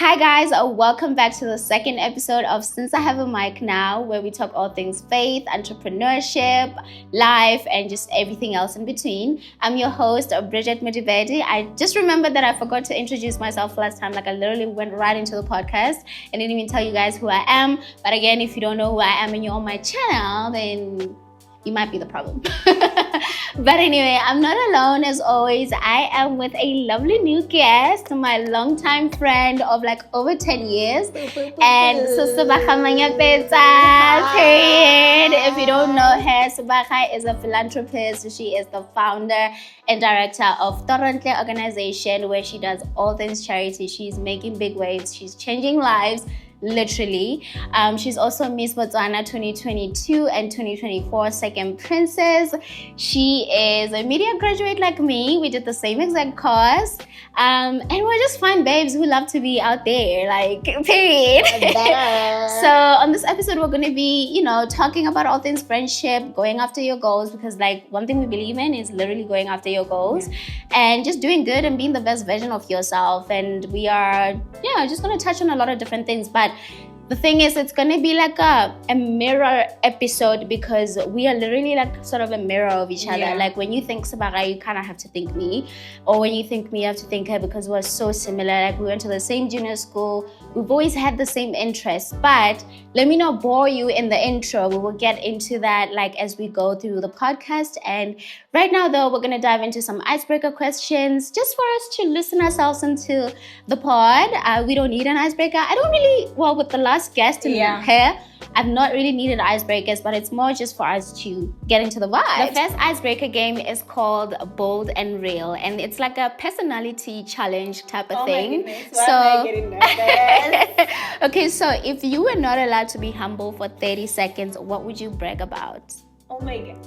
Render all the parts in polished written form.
Hi guys, welcome back to the second episode of Since I Have a Mic Now, where we talk all things faith, entrepreneurship, life, and just everything else in between. I'm your host, Bridget Medibedi. I just remembered that I forgot to introduce myself last time. I literally went right into the podcast and didn't even tell you guys who I am. But again, if you don't know who I am and you're on my channel, then you might be the problem. But anyway, I'm not alone as always. I am with a lovely new guest, my longtime friend of over 10 years. And so Sebaga Manyapetsa, period. If you don't know her, Sebaga is a philanthropist. She is the founder and director of Toronto organization, where she does all things charity. She's making big waves. She's changing lives. Literally. She's also Miss Botswana 2022 and 2024 second princess. She is a media graduate like me. We did the same exact course. And we're just fun babes who love to be out there, period. So on this episode, we're going to be, talking about all things friendship, going after your goals, because one thing we believe in is literally going after your goals and just doing good and being the best version of yourself. And we are, just going to touch on a lot of different things. But the thing is, it's going to be a mirror episode, because we are literally sort of a mirror of each other. When you think Sebaga, you kind of have to think me. Or when you think me, you have to think her, because we're so similar. We went to the same junior school. We've always had the same interests. But let me not bore you in the intro. We will get into that as we go through the podcast. And right now, though, we're going to dive into some icebreaker questions just for us to listen ourselves into the pod. We don't need an icebreaker. I don't really, with the last guest in here, I've not really needed icebreakers, but it's more just for us to get into the vibe. The first icebreaker game is called Bold and Real, and it's like a personality challenge type of thing. My goodness, why am I getting nervous? Okay, so if you were not allowed to be humble for 30 seconds, what would you brag about? Oh my God.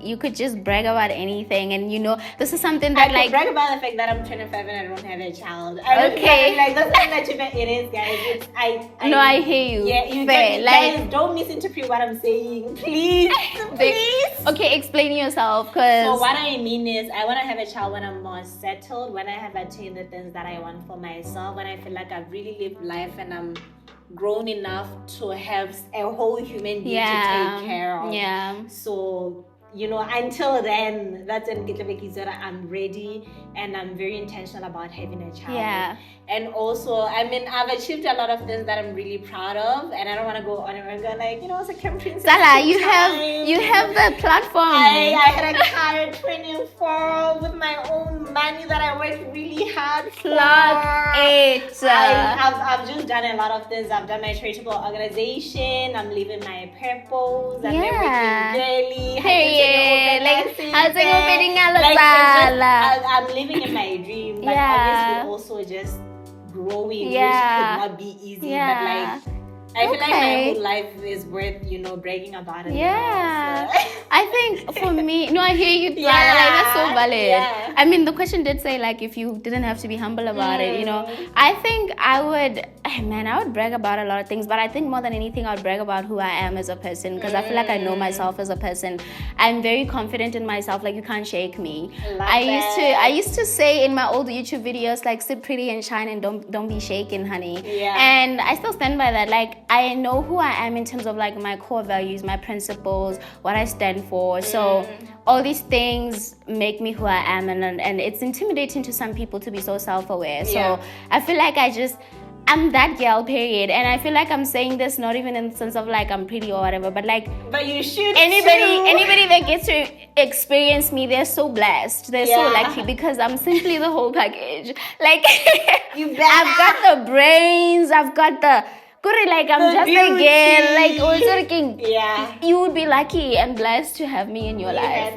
You could just brag about anything, and this is something that I could brag about the fact that I'm 25 and I don't have a child. Okay. That's not that it is, guys. I hear you. Yeah, you guys, don't misinterpret what I'm saying, please. Please. Okay, explain yourself, because. So what I mean is, I want to have a child when I'm more settled, when I have attained the things that I want for myself, when I feel like I've really lived life and I'm grown enough to have a whole human being to take care of. Yeah. So, until then, that's when I'm ready and I'm very intentional about having a child. Yeah. And also, I've achieved a lot of things that I'm really proud of, and I don't want to go on and go as a Kim Princess. Sala, you have the platform. I had a car at 24 with my own money that I worked really hard for. Clock it. I've just done a lot of things. I've done my charitable organization. I'm living my purpose. I'm working daily. I'm living in my dream. But obviously also just growing, which could not be easy. But I feel like my whole life is worth, bragging about it. Yeah. I think for me, I hear you. That's so valid. Yeah. The question did say if you didn't have to be humble about it, I think I would brag about a lot of things, but I think more than anything, I would brag about who I am as a person, because I feel like I know myself as a person. I'm very confident in myself. You can't shake me. I used to say in my old YouTube videos, sit pretty and shine and don't be shaken, honey. Yeah. And I still stand by that. I know who I am in terms of my core values, my principles, what I stand for. So all these things make me who I am, and it's intimidating to some people to be so self-aware. So I feel like I'm that girl, period. And I feel like I'm saying this not even in the sense of I'm pretty or whatever, but but you should anybody that gets to experience me, they're so blessed. They're so lucky, because I'm simply the whole package. I've got the brains, I've got the I'm just beauty. A girl. You would be lucky and blessed to have me in your life.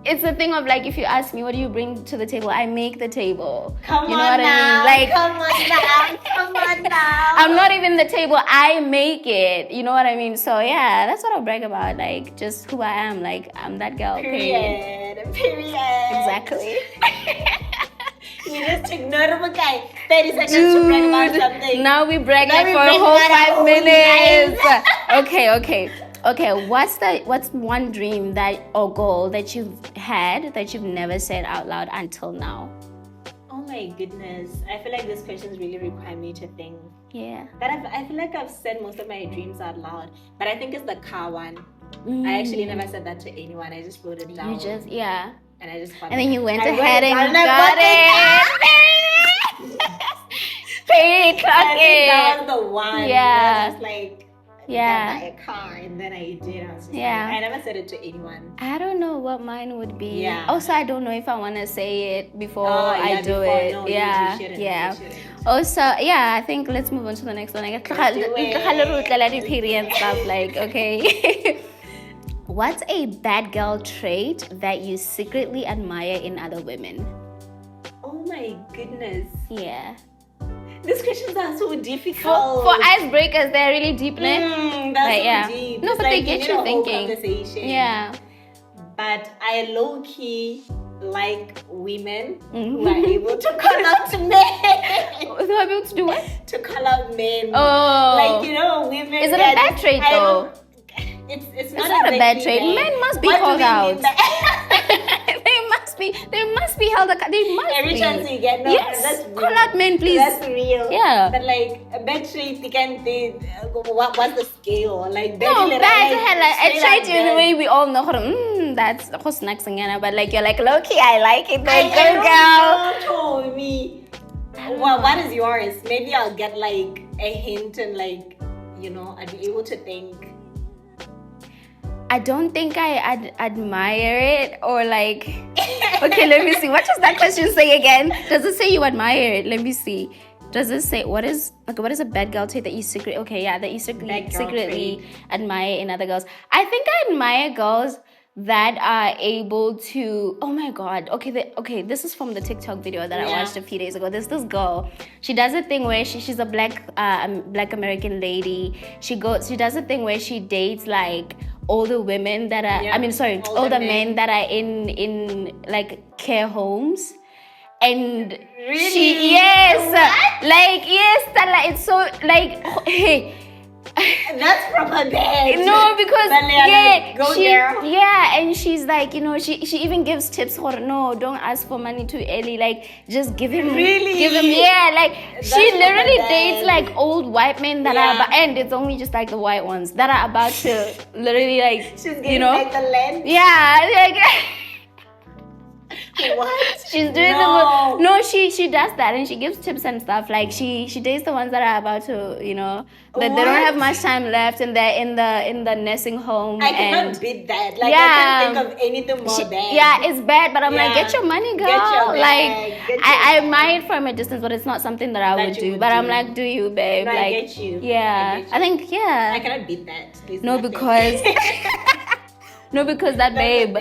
It's a thing of if you ask me, what do you bring to the table? I make the table. Come on what now. I mean? Come on now. I'm not even the table. I make it. You know what I mean? So that's what I brag about. Just who I am. I'm that girl. Period. Exactly. You just took note of a guy. 30 seconds to brag about something. Now we brag for a whole 5 minutes. Okay. What's one dream or goal that you've had that you've never said out loud until now? Oh my goodness. I feel like these questions really require me to think. Yeah. But I feel like I've said most of my dreams out loud. But I think it's the car one. I actually never said that to anyone. I just wrote it down. You just, yeah. And I just and then you went ahead and you got it. Very clocking. That was the one. Yeah. I was just like, yeah. buy a car, and then I did. I was just yeah. like, I never said it to anyone. I don't know what mine would be. Yeah. Also, I don't know if I want to say it before I do it. No, yeah. you shouldn't, yeah. You shouldn't. Also, yeah, I think let's move on to the next one. Like, stuff. Like, okay. What's a bad girl trait that you secretly admire in other women? Oh my goodness. Yeah. These questions are so difficult. For icebreakers, they're really deep, that's so deep. No, it's but like they get you thinking. Conversation. Yeah. But I low-key like women who are able to call out men. Who are able to do what? To call out men. Oh. Like, women. Is it a bad trait though? It's not a bad trait. Men must be called out. They must be held accountable. They must every be. chance you get. No, yes. That's real. Call out men, please. That's real. Yeah. But like a bad trait, you can't say what's the scale? Like no, bad. Like a trait in the way we all know. That's next thing, but like you're like low key, I like it. Like good girl. Told me. Well, what is yours? Maybe I'll get like a hint and like I'd be able to think. I don't think I admire it or like. Okay, let me see. What does that question say again? Does it say you admire it? Let me see. Does it say what is a bad girl trait that you secretly admire in other girls? I think I admire girls that are able to. Oh my god. Okay. This is from the TikTok video that I watched a few days ago. There's this girl. She does a thing where she's a black American lady. She does a thing where she dates like older women that are older men that are in like care homes. And really? It's so like hey. That's proper bad. No, because and she's like, she even gives tips for no, don't ask for money too early. Like just give him That's she literally dates like old white men that are and it's only just like the white ones that are about to literally like she's getting like the land. Yeah, like what? She's doing she does that and she gives tips and stuff. Like she dates the ones that are about to, but they don't have much time left and they're in the nursing home. I cannot beat that. Like I can't think of anything more bad. Yeah, it's bad, but I'm like, get your money, girl. Get your bag. Like I admire it from a distance, but it's not something that I would do. But I'm like, do you, babe? No, like, I get you. Yeah. I think I cannot beat that. There's because that babe,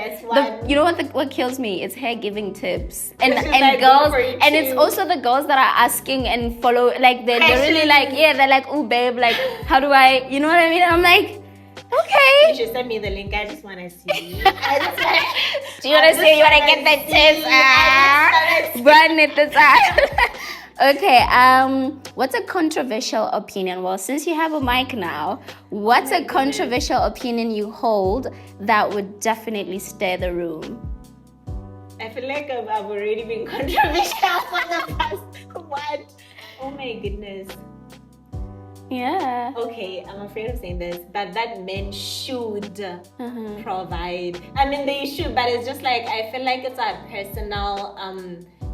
you know what kills me? It's her giving tips and girls, and it's also the girls that are asking and follow. Like they're really like they're like, oh babe, like how do I? You know what I mean? And I'm like, okay. You should send me the link. I just want to see. Do you want to see? You want to get the tips? Run it. Okay, what's a controversial opinion? Well, since you have a mic now, what's a controversial opinion you hold that would definitely stir the room? I feel like I've already been controversial for the past what? Oh my goodness. Yeah. Okay, I'm afraid of saying this, but that men should provide. I mean, they should, but it's just like, I feel like it's our personal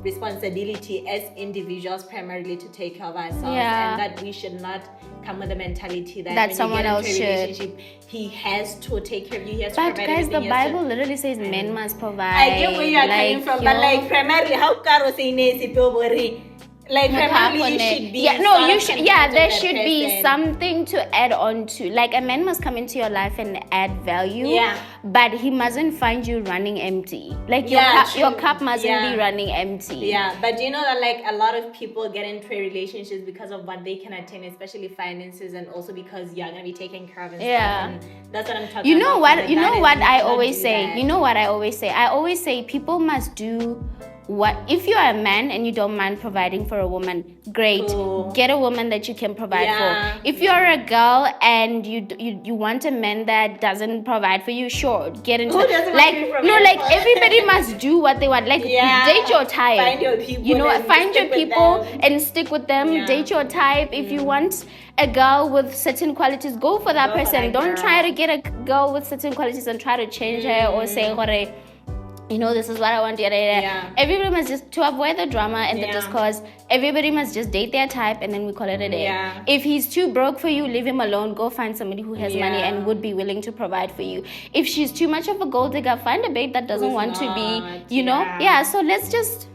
responsibility as individuals primarily to take care of ourselves, and that we should not come with the mentality that someone else should. He has to take care of you. He has to but provide guys, the Bible literally says men must provide. I get where you are coming from, but like primarily, how Caro say like primarily you should be there should be something to add on to. Like a man must come into your life and add value, but he mustn't find you running empty. Like your cup mustn't be running empty. But do you know that like a lot of people get into relationships because of what they can attain, especially finances, and also because you're gonna be taken care of and stuff, and that's what I'm talking about. You know what I always say? I always say people must do what if you are a man and you don't mind providing for a woman, great. Cool. Get a woman that you can provide Yeah. for. If you're a girl and you want a man that doesn't provide for you, sure, get into Who doesn't like want to no, provide like for? everybody must do what they want. Like Yeah. date your type. Find your people. You know, and find your stick with people them. and stick with them. Yeah. Date your type. If you want a girl with certain qualities, go for that Go for person. that Don't girl. try to get a girl with certain qualities and try to change her or say, you know, this is what I want. Yada, yada. Yeah. Everybody must just, to avoid the drama and the Yeah. discourse, everybody must just date their type and then we call it a day. Yeah. If he's too broke for you, leave him alone. Go find somebody who has money Yeah. and would be willing to provide for you. If she's too much of a gold digger, find a babe that doesn't Who's want to not, be, you know. yeah. Yeah, so let's just,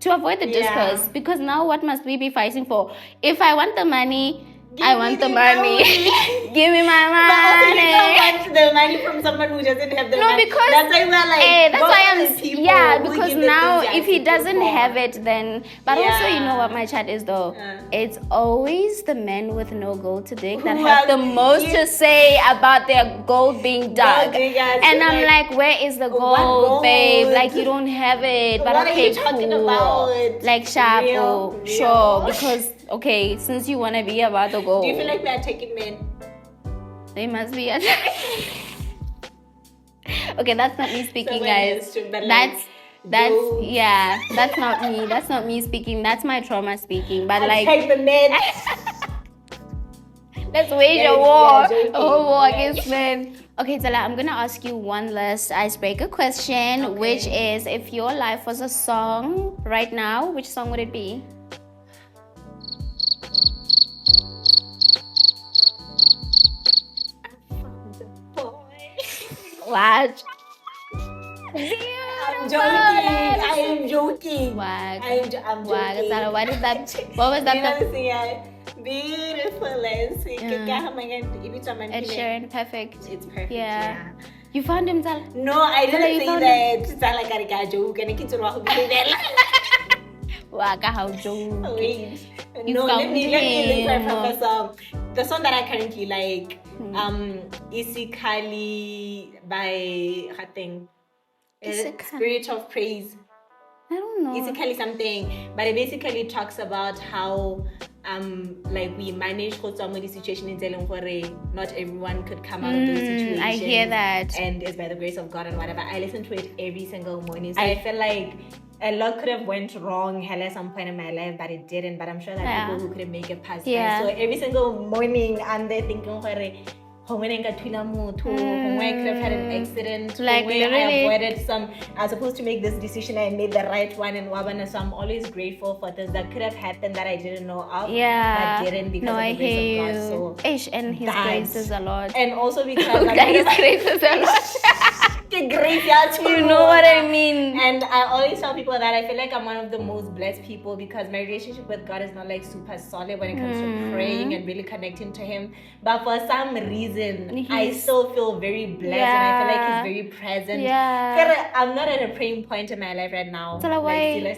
to avoid the Yeah. discourse, because now what must we be fighting for? If I want the money, Give I me want the the money. money. Give me my But also you don't money. want the money from someone who doesn't have the No, money. because that's why we're like, that's go why for I'm the people who because give the now things you're if he asking doesn't for. have it, then but also you know Yeah. what my chat is though. It's always the men with no gold to dig that Who have the are- most to say about their gold being dug. diggers, And I'm like, like, where is the what gold, gold? babe? Like you don't have it. But What are okay, you talking cool. about? Like sharp, Real. sure. Because okay, since you wanna be about the gold, Do you feel like we are taking men? they must be. Okay, that's not me speaking, Someone guys. has to, but like, That's yo. yeah. That's not me. That's not me speaking. That's my trauma speaking. But I like, take the men. let's wage Yeah, a war, joking. a whole war Yeah. against men. Okay, Tala, I'm gonna ask you one last icebreaker question, Okay. which is, if your life was a song right now, which song would it be? Watch. I'm joking. I am joking. Wag. I'm Wag. joking. Tala, what is that? What was that? You know, singer, beautiful and sweet. Ed Ed Sheeran, perfect. It's perfect. Yeah. You found him, Tala? No, I Tala, you didn't say found that. It's not like I joke and I keep talking about Waka, how joke. Wait. You No, let me look found for him. a song. The song that I currently like, Isikali by Hateng. Isikali. Spirit of Praise. I don't know. Isikali something. But it basically talks about how like we manage the situation in telling not everyone could come out of those situations. I hear that. And it's by the grace of God and whatever. I listen to it every single morning. So I feel like a lot could have went wrong at some point in my life, but it didn't. But I'm sure that people who couldn't make it past that. So every single morning I'm there thinking I could have had an accident. Like, I literally. avoided I was supposed to make this decision. I made the right one and wabana. So I'm always grateful for things that could have happened that I didn't know of. Yeah. But didn't because no, of the I grace hear of you. God. So Ish, and his that. grace is a lot. and also because His grace is a lot. You know what I mean? And I always tell people that I feel like I'm one of the most blessed people because my relationship with God is not like super solid when it comes to praying and really connecting to Him. But for some reason, I still feel very blessed and I feel like He's very present. Yeah. I'm not at a praying point in my life right now. So why?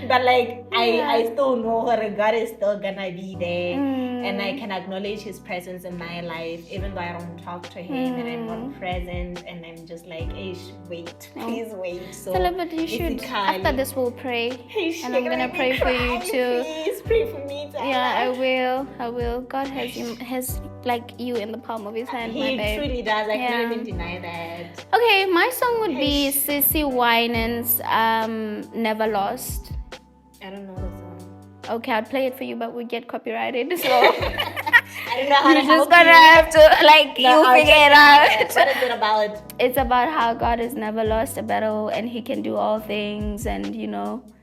But like I still know God is still gonna be there, and I can acknowledge His presence in my life, even though I don't talk to Him and I'm not present, and I'm just like, wait, please wait. So, but you should. After this, we'll pray, and I'm gonna pray for you too. Please pray for me. Yeah, I will. God has like you in the palm of His hand, my He babe. truly does. I can't even deny that. Okay, my song would be Sissy Winans, Never Lost. I don't know the song. Okay, I'll play it for you, but we get copyrighted, so I don't know how you're to just help gonna you. have to you figure it out. What is it about? It's about how God has never lost a battle and He can do all things, and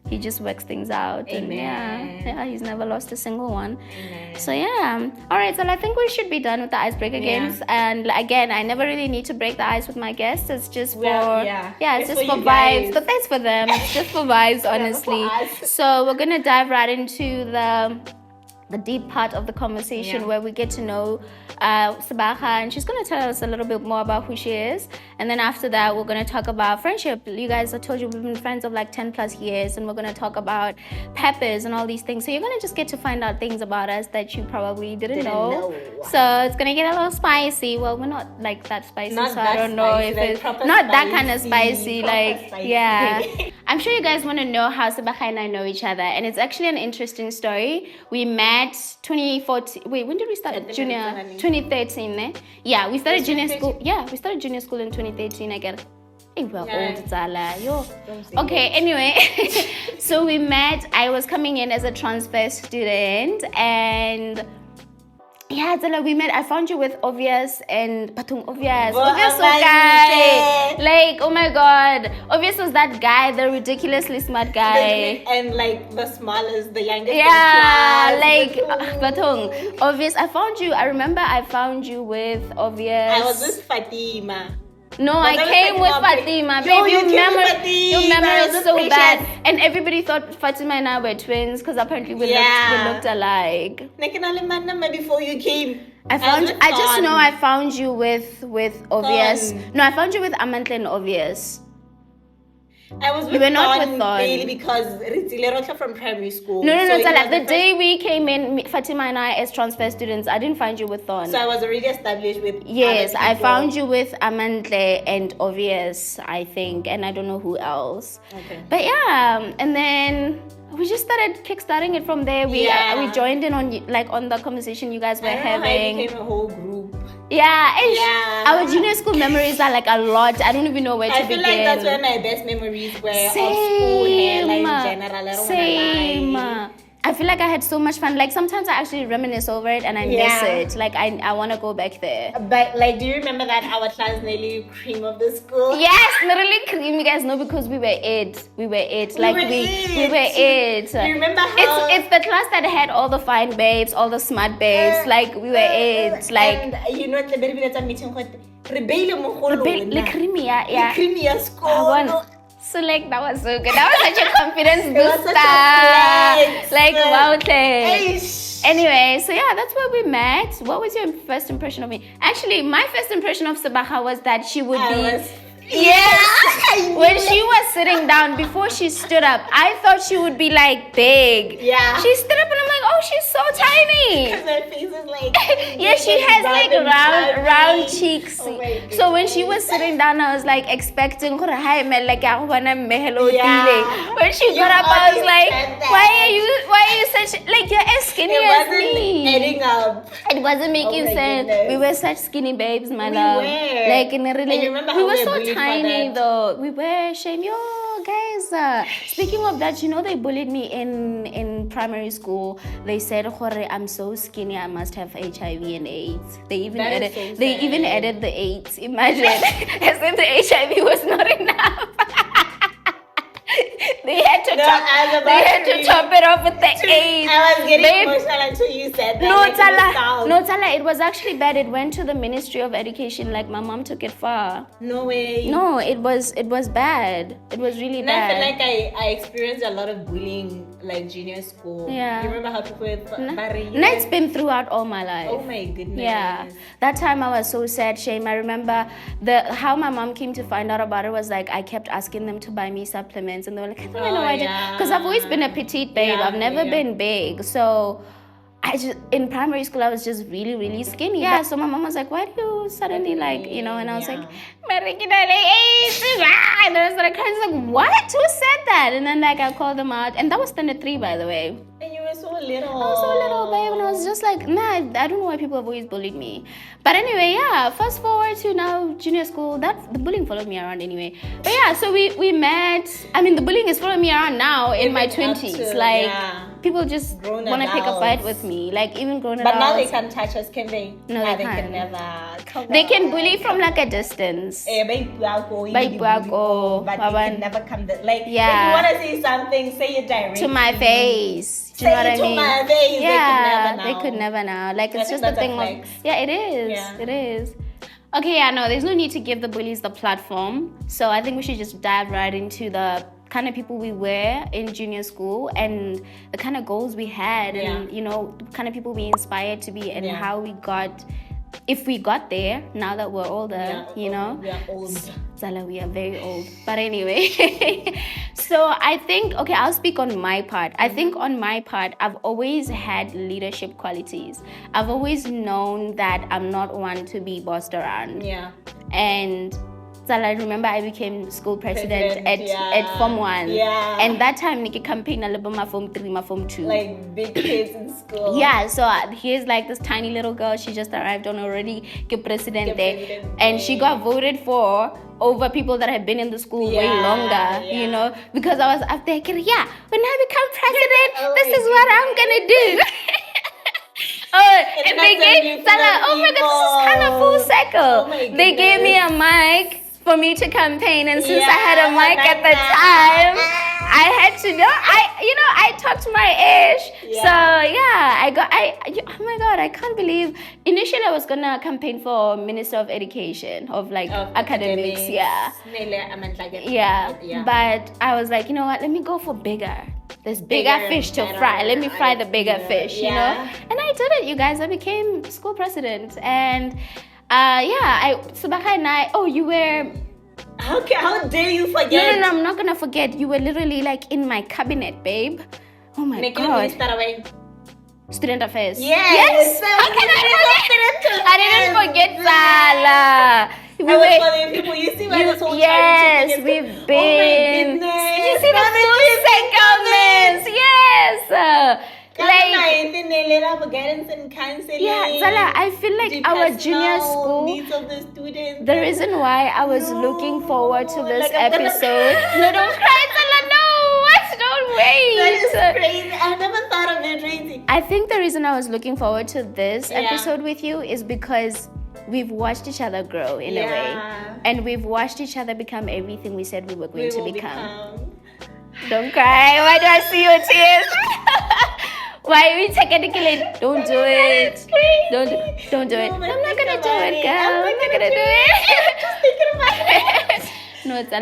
He just works things out. Amen. And He's never lost a single one. Amen. So all right, so I think we should be done with the icebreaker games. And again, I never really need to break the ice with my guests. It's just for it's just for you vibes. guys. But thanks for them. It's just for vibes, honestly. us. So we're gonna dive right into the the deep part of the conversation where we get to know Sebaga, and she's going to tell us a little bit more about who she is. And then after that, we're going to talk about friendship. You guys, I told you we've been friends of like 10 plus years, and we're going to talk about peppers and all these things. So you're going to just get to find out things about us that you probably didn't know. So it's going to get a little spicy. Well, we're not like that spicy, not so that I don't know spicy, if like it's not spicy, that kind of spicy. Like, spicy. yeah. I'm sure you guys want to know how Sebaga and I know each other, and it's actually an interesting story. We met 2014. Wait, when did we start? Junior 2013. Eh? Yeah, we started junior school. Yeah, we started junior school in 2013. I get. Hey, we're old, Zala. Yo. Okay. Anyway, so we met. I was coming in as a transfer student, and. Yeah, Zala, we met. I found you with Obvious and Patung Obvious. Obvious was guy. Like, oh my god. Obvious was that guy, the ridiculously smart guy. And like the smallest, the youngest. Yeah, like Patung. Obvious. I found you. I remember I found you with Obvious. I was with Fatima. No, I came with Fatima. Baby, your memory is so bad. And everybody thought Fatima and I were twins because apparently we looked alike. Before you came. I just know I found you with Obvious. No, I found you with Amantle and Obvious. I was with we were not with Thon daily because Ritzile from primary school. No, the day we came in, Fatima and I as transfer students, I didn't find you with Thon. So I was already established with Yes, I found you with Amantle and Obvious, I think, and I don't know who else. Okay. But yeah, and then we just started kickstarting it from there. We joined in on the conversation you guys were having. It became a whole group. Our junior school memories are like a lot. I don't even know where to begin. I feel like that's where my best memories were of school, in general. Same. I feel like I had so much fun. Like sometimes I actually reminisce over it and I miss it. Like I want to go back there. But like, do you remember that our class nearly cream of the school? Yes, literally cream. You guys know because we were it. We were it. Like we were it. You remember how it's the class that had all the fine babes, all the smart babes. Like we were it. Like and you know the baby that's meeting with the creamy school. So like that was so good. That was such a confidence booster. Like wow. Anyway, so yeah, that's where we met. What was your first impression of me? Actually, my first impression of Sebaga was that she would be when she was sitting down, before she stood up, I thought she would be like big. Yeah. She stood up and I'm like, oh, she's so tiny. Because her face is like she has like round cheeks. Oh so when she was sitting down, I was like expecting her hi like when she got up, I was like, why are you such like you're as skinny as me? Adding up. It wasn't making sense. Goodness. We were such skinny babes, my love. Like in a really, we were so tiny though. We were shame. Yo, guys. Speaking of that, you know they bullied me in primary school. They said, I'm so skinny, I must have HIV and AIDS. They even added the AIDS. Imagine, as if the HIV was not enough. They had to top it off with the AIDS. I was getting emotional until you said that. No, Tala, it was actually bad. It went to the Ministry of Education. Like my mom took it far. No way. No, it was bad. It was really bad. I feel like I experienced a lot of bullying like junior school. Yeah. You remember how people It's been throughout all my life. Oh my goodness. Yeah. That time I was so sad, shame. I remember how my mom came to find out about it was like I kept asking them to buy me supplements and they were like, I don't know why. Because I've always been a petite babe. I've never been big. So in primary school I was just really, really skinny. Yeah. So my mom was like, why do you suddenly like, and I was like, and I was like crying. I was like, what? Who said that? And then like I called them out. And that was standard 3, by the way. And you were so little. I was so little, babe. And I was just like, I don't know why people have always bullied me. But anyway, yeah, fast forward to now junior school. The bullying followed me around anyway. But yeah, so we met. I mean, the bullying is following me around now in my 20s. People just want to pick a fight with me. Like even grown adults. But now they can't touch us, can they? No, they can never. They can bully from like a distance. But they can never come there. Like, if you want to say something, say it directly. To my face. Do you know what I mean? My face. Yeah, they could never now. Like, it's just a thing of... Yeah, it is. Yeah. It is. Okay, no, there's no need to give the bullies the platform. So I think we should just dive right into the kind of people we were in junior school and the kind of goals we had and the kind of people we inspired to be and how we got, if we got there now that we're older, we are old. Zala, we are very old. But anyway, so I think, okay, I'll speak on my part. I think on my part, I've always had leadership qualities. I've always known that I'm not one to be bossed around. Yeah. And I remember I became school president at Form 1. Yeah. And that time, Nikki campaign a little my Form 3, my Form 2. Like big kids in school. Yeah, so here's like this tiny little girl. She just arrived on already get president there. And she got voted for over people that have been in the school way longer, because I was up there, when I become president, this is what I'm going to do. And they gave Salah, oh my God, this is kind of full circle. They gave me a mic for me to campaign, and since I had a mic at the time, I had to know. I talked my ish. So oh my God, I can't believe. Initially, I was gonna campaign for Minister of Education of academics. But I was like, you know what? Let me go for bigger. There's bigger fish to fry. Let me fry the bigger fish, you know? And I did it, you guys. I became school president. And Sebaga and I, you were... How dare you forget? No, I'm not going to forget. You were literally like in my cabinet, babe. Oh my God. Student affairs. Yes. How can I didn't forget Sala. People, you see where this whole we've been. Oh my goodness. You see the full segments. Yes. Guidance and counseling. Yeah, Zala, I feel like our junior school, needs of the students. The reason why I was looking forward to this episode. No, don't cry, Zala. No, what? Don't wait. That is crazy. I never thought of it, Tracy. I think the reason I was looking forward to this episode with you is because we've watched each other grow in a way. And we've watched each other become everything we said we were going to become. Don't cry. Why do I see your tears? Why are you technically? Don't do it. Don't do it. I'm not gonna do it, girl. I'm not gonna do it. Just thinking about it. No, it's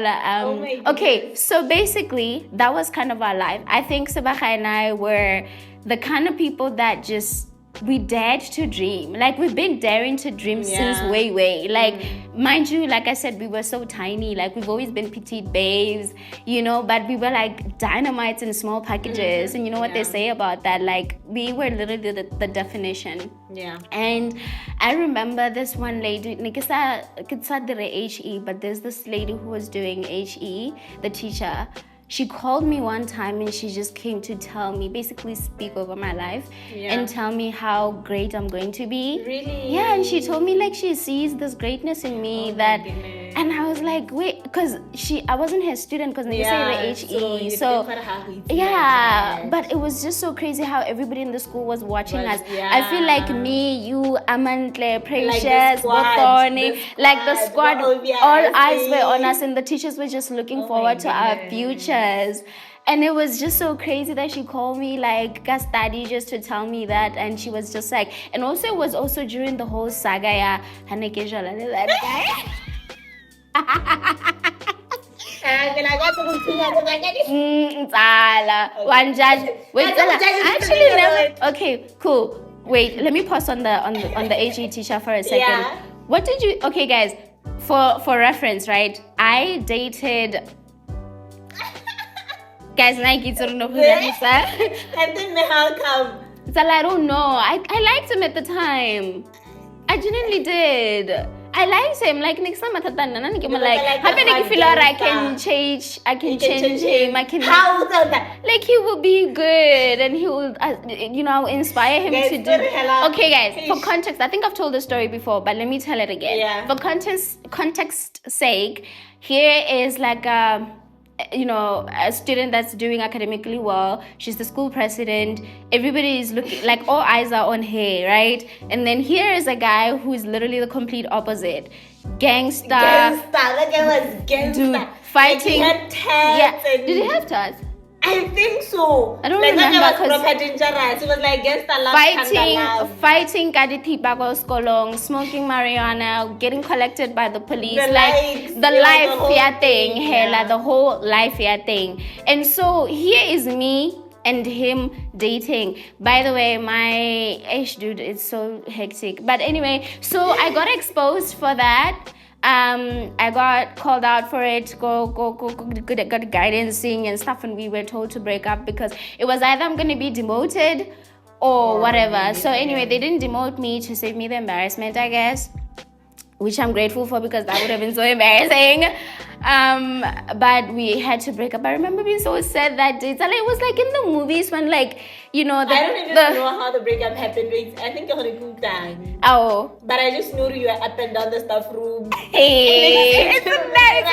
okay, so basically that was kind of our life. I think Sebaga and I were the kind of people that just we dared to dream. Like we've been daring to dream since way. Like mind you, like I said, we were so tiny. Like we've always been petite babes, but we were like dynamites in small packages. And you know what they say about that? Like we were literally the definition. Yeah. And I remember this one lady, HE, but there's this lady who was doing HE, the teacher. She called me one time and she just came to tell me, basically speak over my life and tell me how great I'm going to be. Really? Yeah, and she told me like she sees this greatness in me and I was like, wait, because I wasn't her student because they say the HE. So but it was just so crazy how everybody in the school was watching us. I feel like me, you, Amantle, Precious, Bothoni, like the squad, all eyes were on us and the teachers were just looking forward to our future. And it was just so crazy that she called me like a study just to tell me that, and she was just like, and also it was also during the whole saga Haneke Jalale, that guy. One judge. Wait, actually never. Okay, cool. Wait, let me pause on the HE teacher for a second. Yeah. What did you? Okay, guys, for reference, right? I dated. Guys, Nike don't know who that is. And then Mehal come. I don't know. I liked him at the time. I genuinely did. I liked him. Like next time I thought that I can change him. How that? Like he will be good and he will inspire him to do. Okay, guys, for context, I think I've told the story before, but let me tell it again. Yeah. For context sake, here is like a student that's doing academically well. She's the school president. Everybody is looking, like all eyes are on her, right? And then here is a guy who is literally the complete opposite. Gangster. That guy was gangster. Dude, fighting. Like he had tats. Did he have tats? I think so. I don't like, remember, was 'cause proper dangerous. It was like against the love. fighting kaditibako skolong, smoking marijuana, getting collected by the police, The life whole thing, yeah. the whole life thing. And so here is me and him dating. By the way, my dude, it's so hectic. But anyway, so I got exposed for that. I got called out for it, got guidancing and stuff, and we were told to break up because it was either I'm going to be demoted or whatever. So anyway, they didn't demote me to save me the embarrassment, I guess, which I'm grateful for because that would have been so embarrassing. But we had to break up. I remember being so sad that day. It was like in the movies when, like, you know, I don't even know how the breakup happened. I think you're gonna cool down. Oh. But I just knew you were up and down the staff room. Hey, it's nice.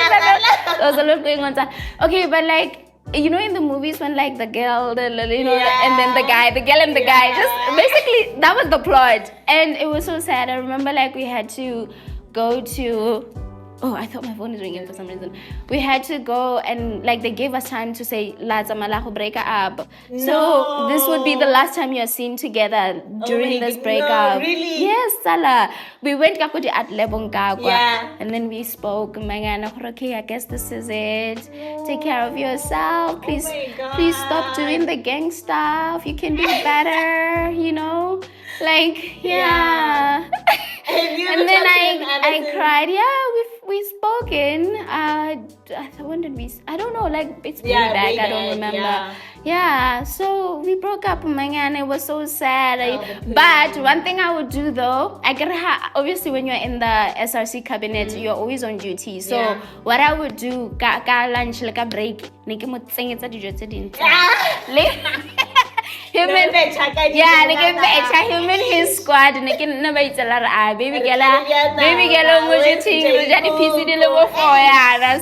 There was a lot going on. Okay, but like, you know, in the movies when like the girl, and then the guy, the girl and the guy, just basically that was the plot, and it was so sad. I remember like we had to go to. Oh, I thought my phone is ringing for some reason. We had to go and like they gave us time to say Laza Malaho break up. No. So this would be the last time you're seen together during this breakup. No, really? Yes, Sala. We went kakudi at Lebongkakwa. Yeah. And then we spoke. Okay, I guess this is it. Take care of yourself. Please, please stop doing the gang stuff. You can do better. You know, like yeah. And then I cried. Yeah, we spoken. When did we? I don't know. Like it's way back. I don't remember. Yeah. So we broke up, and it was so sad. But one thing I would do though, obviously when you're in the SRC cabinet, you're always on duty. So what I would do, ka lunch like a break, him and his squad baby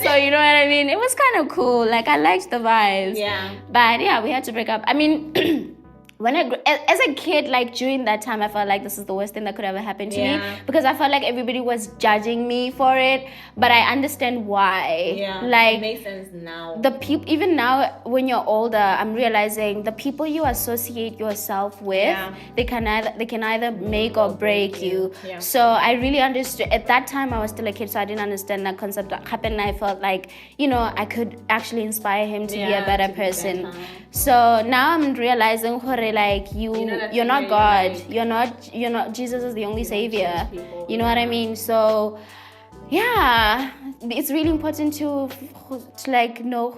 so you know what I mean. It was kind of cool. Like I liked the vibes. Yeah. But yeah, we had to break up. I mean. When as a kid, like during that time, I felt like this is the worst thing that could ever happen to me because I felt like everybody was judging me for it. But I understand why. Yeah, like it makes sense now. The people, even now when you're older, I'm realizing the people you associate yourself with, they can either make or break you. Yeah. So I really understood. At that time, I was still a kid, so I didn't understand that concept that happened. And I felt like I could actually inspire him to be a better person. So now I'm realizing, like you're not God. You're not. Jesus is the only savior. You know what I mean? So yeah, it's really important to like know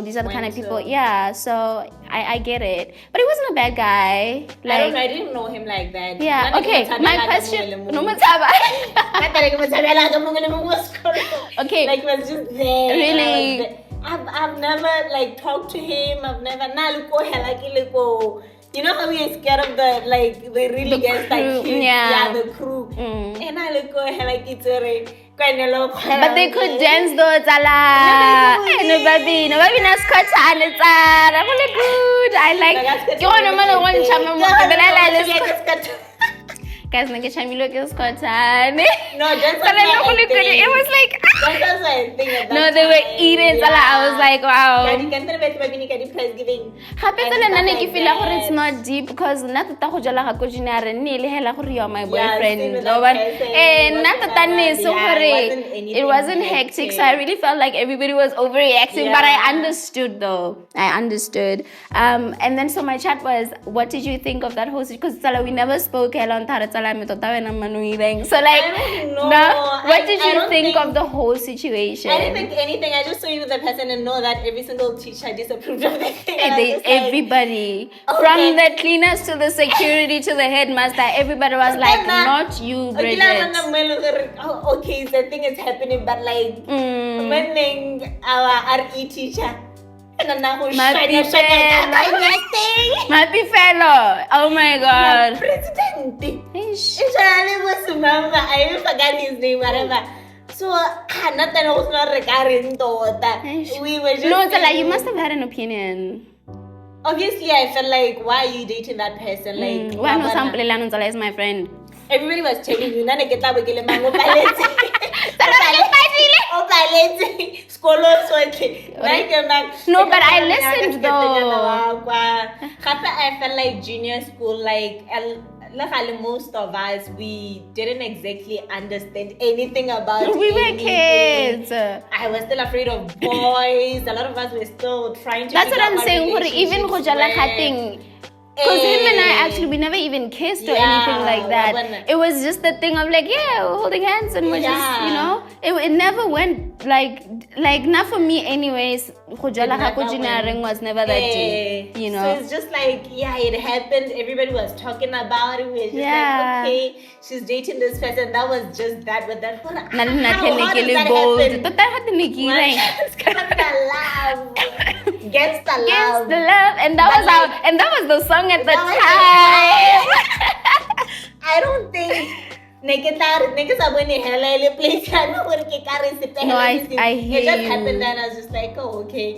these are the kind of people. Yeah, so I get it. But he wasn't a bad guy. Like I didn't know him like that. Yeah. Okay. My question. No Okay. Like was just there. Really. I've never like talked to him. I've never you know how we are scared of the really gets like him, the crew. And I look like it's already but they could dance though, Zala. No baby, na skirt and I'm really good. I like you want to one chama mo guys, nigga chamilo ke skotane. No, that's but it was like that's what I think. No, they were eating. So I was like, wow. It's not deep because not you're my boyfriend. It wasn't hectic, so I really felt like everybody was overreacting. But I understood though. I understood. And then so my chat was, what did you think of that whole situation? Because we never spoke on Tara. So like, what did you think of the whole situation? I didn't think anything. I just saw you with the person and know that every single teacher disapproved of the thing. Everybody, from the cleaners to the security to the headmaster, everybody was like, not you, Bridget. Okay, the thing is happening, but like, when our RE teacher. My fellow. Oh my God. President. I even forgot his name, whatever. So, nothing was not regarding that. We were just. No, like you must have had an opinion. Obviously, I felt like, why are you dating that person? Like, why no sample is my friend? Everybody was telling you, No, but I listened though. I felt like junior school, like most of us, we didn't exactly understand anything about We were anything. kids. I was still afraid of boys. A lot of us were still trying to. That's what figure I'm out saying. Even relationships were. because him and I actually, we never even kissed or anything like that. It was just the thing of like, yeah, we're holding hands and we're just, you know, it never went like not for me anyways. Was never that deep, you know. So it's just like, yeah, it happened. Everybody was talking about it. We were just like, okay, she's dating this person. That was just that. But then, how does that happen? Love. Gets the love. And that was the song at the time. I don't think no, I hear it just you. happened and I was just like, oh, okay.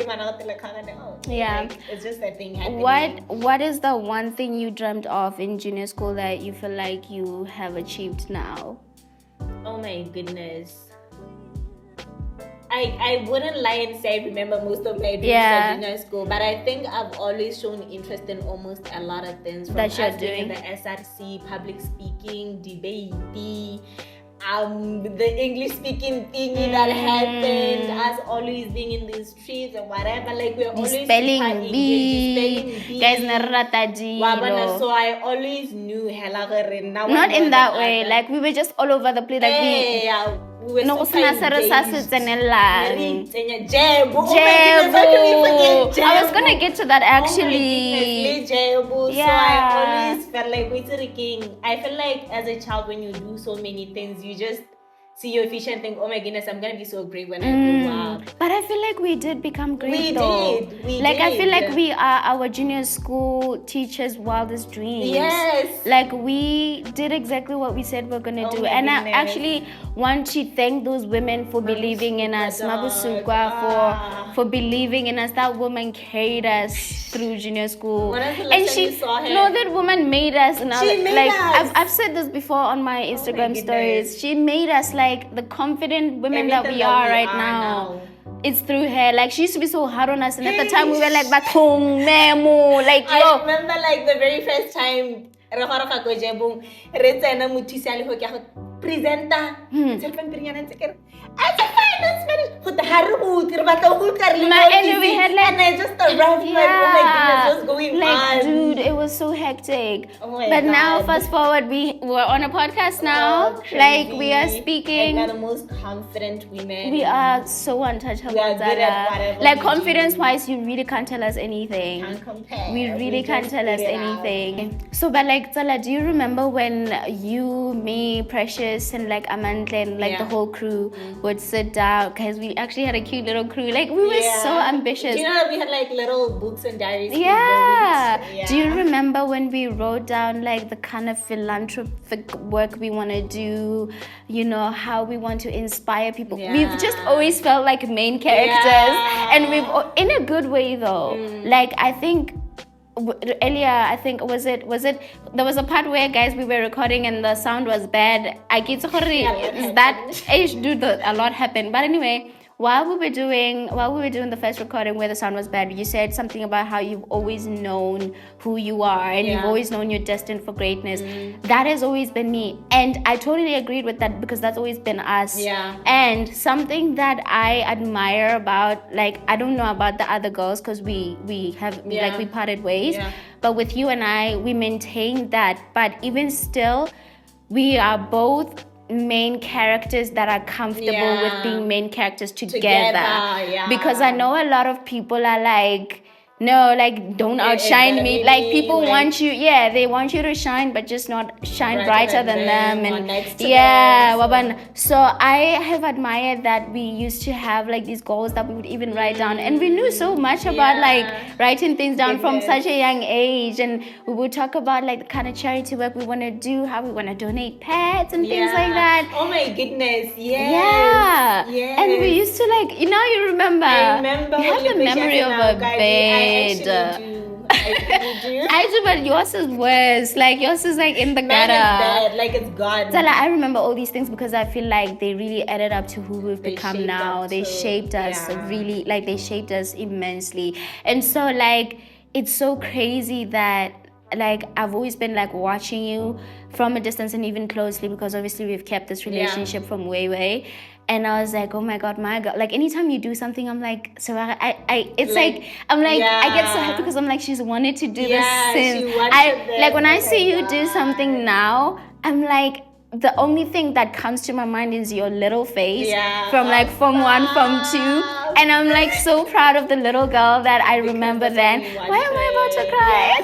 Yeah. Like, it's just a thing happening. What is the one thing you dreamt of in junior school that you feel like you have achieved now? Oh my goodness. I wouldn't lie and say I remember most of my dreams at junior school, but I think I've always shown interest in almost a lot of things. From that you're us doing the SRC, public speaking, debate, the English speaking thingy that happened, us always being in the streets and whatever, like we're always spelling B, guys so I always knew not in that way, like we were just all over the place, like we were so I was gonna get to that actually. So I always felt like I feel like as a child when you do so many things you just see your future and think, oh my goodness, I'm gonna be so great when I grow up. But I feel like we did become great. We did. I feel like we are our junior school teachers' wildest dreams. Yes. Like we did exactly what we said we're gonna do. And I actually want to thank those women for believing in us. Mabusukwa for believing in us. That woman carried us through junior school. And she saw her? No, that woman made us. And she made us. I've said this before on my Instagram stories. She made us like the confident women that we are right now. It's through her. Like she used to be so hard on us, and at the time we were like batong memo. Like I remember like the very first time presenter. And we had like, and I just arrived like, oh my goodness, what's going on? Dude, it was so hectic. Oh my but God. Now, fast forward, we're on a podcast now. Like we are speaking. Like, we're the most confident women. We are so untouchable. We are good at whatever. Like confidence-wise, you really can't tell us anything. Can't compare. We really can't tell us anything. So, but like, Tsala, do you remember when you, me, Precious, and like Amandla and like the whole crew would sit down? Because we actually had a cute little crew. Like we were so ambitious. Do you know that we had like little books and diaries? Do you remember when we wrote down like the kind of philanthropic work we want to do? You know, how we want to inspire people. We've just always felt like main characters, and we've in a good way though. Like I think earlier, I think was it there was a part where guys we were recording and the sound was bad. I get a lot happened. But anyway, while we were doing the first recording where the sound was bad, you said something about how you've always known who you are and you've always known you're destined for greatness. That has always been me, and I totally agreed with that because that's always been us. And something that I admire about, like, I don't know about the other girls because we parted ways, but with you and I, we maintained that. But even still, we are both main characters that are comfortable with being main characters together. Because I know a lot of people are like, no, like don't outshine me. Like people want you, they want you to shine, but just not shine brighter than them. And so I have admired that we used to have like these goals that we would even write down, and we knew so much about like writing things down from such a young age. And we would talk about like the kind of charity work we want to do, how we want to donate pets and things like that. Oh my goodness, And we used to like, you remember. I remember. You have the memory of a babe. I you do. I do, but yours is worse. Like yours is like in the Mine is gutter. dead, like it's gone. So like, I remember all these things because I feel like they really added up to who we've become shaped now. up They to- shaped us yeah. really, like they shaped us immensely. And so like, it's so crazy that like I've always been like watching you from a distance and even closely because obviously we've kept this relationship from way. And I was like, oh my god, like anytime you do something, I'm like, so it's like I'm like I get so happy because I'm like she's wanted to do this since she wanted this. like when I Oh see my you do God. something now, I'm like the only thing that comes to my mind is your little face from like Form 1, Form 2, and I'm like so proud of the little girl that I remember then. Why am I about to cry?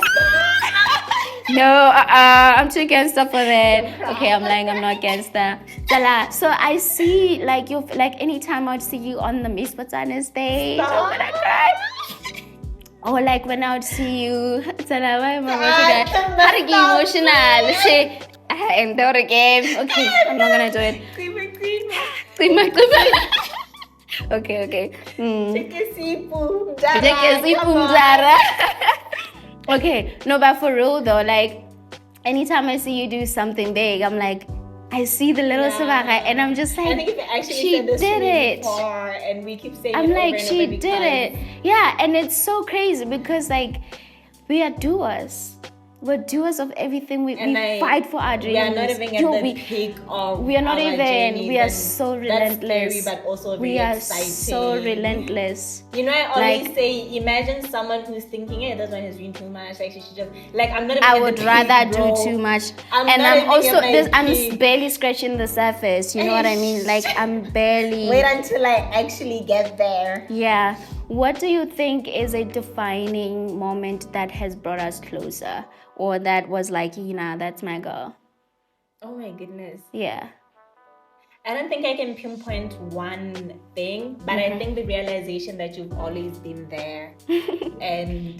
No, I'm too gangster for that. Okay, I'm lying, I'm not gangster. So I see like you, like anytime I would see you on the Miss Botswana stage, I'm gonna cry. Or like when I would see you, why am I about to cry? How to get emotional? Say, and do it again. Okay, I'm not gonna do it. Okay. Okay, no, but for real though, like anytime I see you do something big, I'm like, I see the little Sebaga, and I'm just like, I think if it actually she said this did to me it. before, and we keep saying I'm it like, over and she over did it. Yeah, and it's so crazy because like we are doers. We're doers of everything. We fight for our dreams. We are not even at the peak of we are not our even. journeys, we are so relentless. That's scary, but also very exciting. So relentless. You know, I always say, imagine someone who's thinking, "Hey, this one is doing too much. Like she should just like I'm not." Even I at would the rather peak, bro. do too much, I'm also I'm peak. barely scratching the surface. You know what I mean? Like I'm barely. Wait until I actually get there. Yeah. What do you think is a defining moment that has brought us closer, or that was like, that's my girl? Oh my goodness. Yeah. I don't think I can pinpoint one thing, but I think the realization that you've always been there and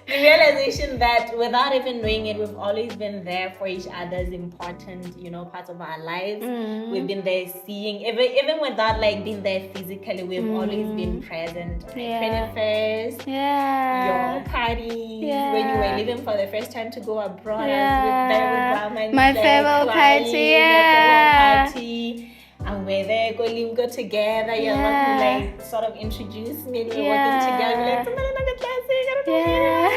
the realization that without even knowing it, we've always been there for each other's important, parts of our lives. We've been there seeing, even without like being there physically, we've always been present. 21st, your parties, when you were leaving for the first time to go abroad, with my farewell party. Party, and we're there, go together. You're the one who like sort of introduced me, and we're working together. We're like,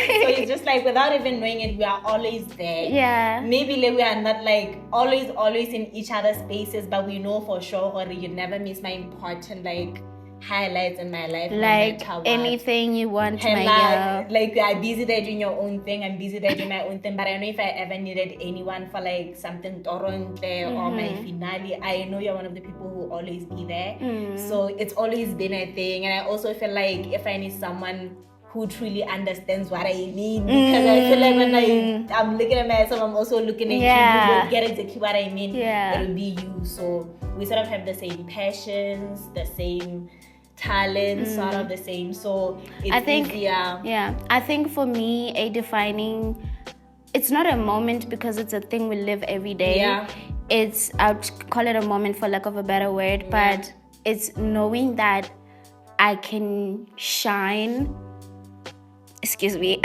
so it's just like without even knowing it, we are always there. Yeah. Maybe like, we are not like always in each other's spaces, but we know for sure, or you never miss my important like highlights in my life, like anything you want, my girl. Like you are busy there doing your own thing, I'm busy there doing my own thing, but I know if I ever needed anyone for like something toronte or my finale, I know you're one of the people who will always be there. So it's always been a thing. And I also feel like if I need someone who truly understands what I mean, because I feel like when I'm looking at myself, I'm also looking at you, you will get exactly what I mean. It'll be you. So we sort of have the same passions, the same talent, sort of the same. So it's easier. Yeah, I think for me, it's not a moment because it's a thing we live every day. Yeah. I'd call it a moment for lack of a better word, but it's knowing that I can shine. Excuse me.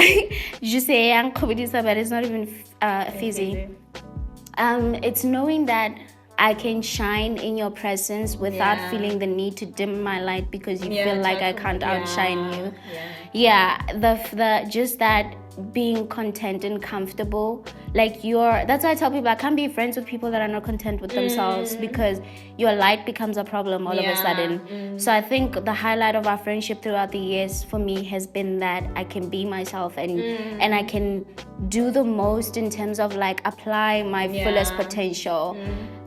You say but it's not even fizzy. It's knowing that I can shine in your presence without feeling the need to dim my light because you feel like I can't outshine you. The just that being content and comfortable, like that's why I tell people I can't be friends with people that are not content with themselves, because your light becomes a problem all of a sudden. So I think the highlight of our friendship throughout the years for me has been that I can be myself and I can do the most in terms of like apply my fullest potential,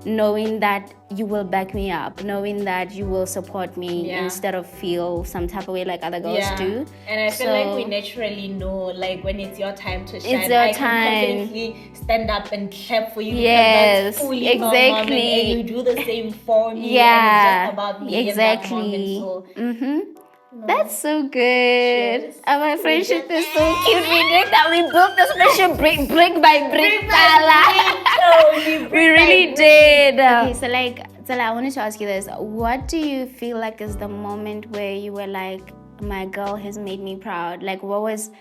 knowing that you will back me up, knowing that you will support me instead of feel some type of way like other girls do. And I feel like we naturally know, like when it's your time to shine, it's your I time. can confidently stand up and clap for you. Yes, that's fully exactly. And you do the same for me. Yeah, and it's just about me exactly. in that moment. So that's so good. Cheers. And my friendship is so cute. We did that. We built this friendship brick by brick. We really did. Okay, so like, I wanted to ask you this. What do you feel like is the moment where you were like, my girl has made me proud? Like, what was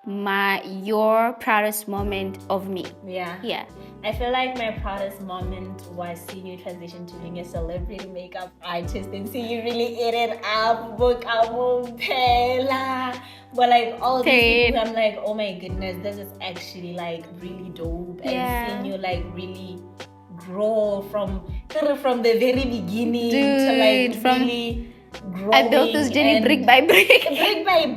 your proudest moment of me? Yeah. I feel like my proudest moment was seeing you transition to being a celebrity makeup artist and seeing you really eat it up, book album, pela. But like all these people, I'm like, oh my goodness, this is actually like really dope. And seeing you like really grow from the very beginning to like really growing. I built this journey brick by brick. And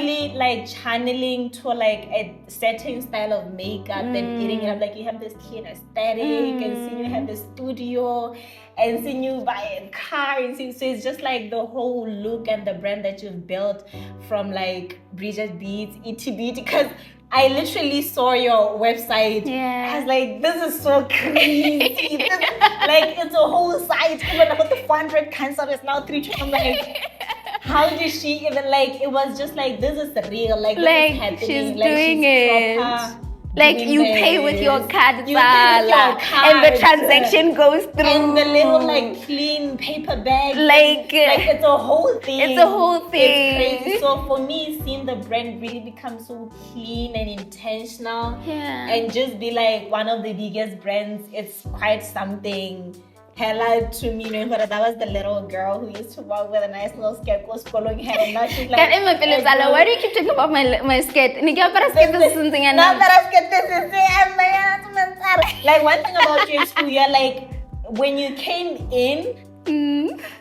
really like channeling to like a certain style of makeup and eating it up. Like you have this clean aesthetic and seeing you have the studio and seeing you buy a car and so it's just like the whole look and the brand that you've built from like Bridget Beats, ETB, because I literally saw your website. I was like, this is so crazy. Like, it's a whole site. Even about the 400 cancer is now 3. I'm like, how did she even, like, it was just like, this is real. Like this is happening. She's like, doing she's it. Like you pay with your card, and the transaction goes through, and the little like clean paper bag, like it's a whole thing. It's crazy. So for me, seeing the brand really become so clean and intentional, and just be like one of the biggest brands, it's quite something. Hella to me, but that was the little girl who used to walk with a nice little skirt, was following her, and now she's like. Why do you keep talking about my skirt? Like one thing about you in school, you're like, when you came in,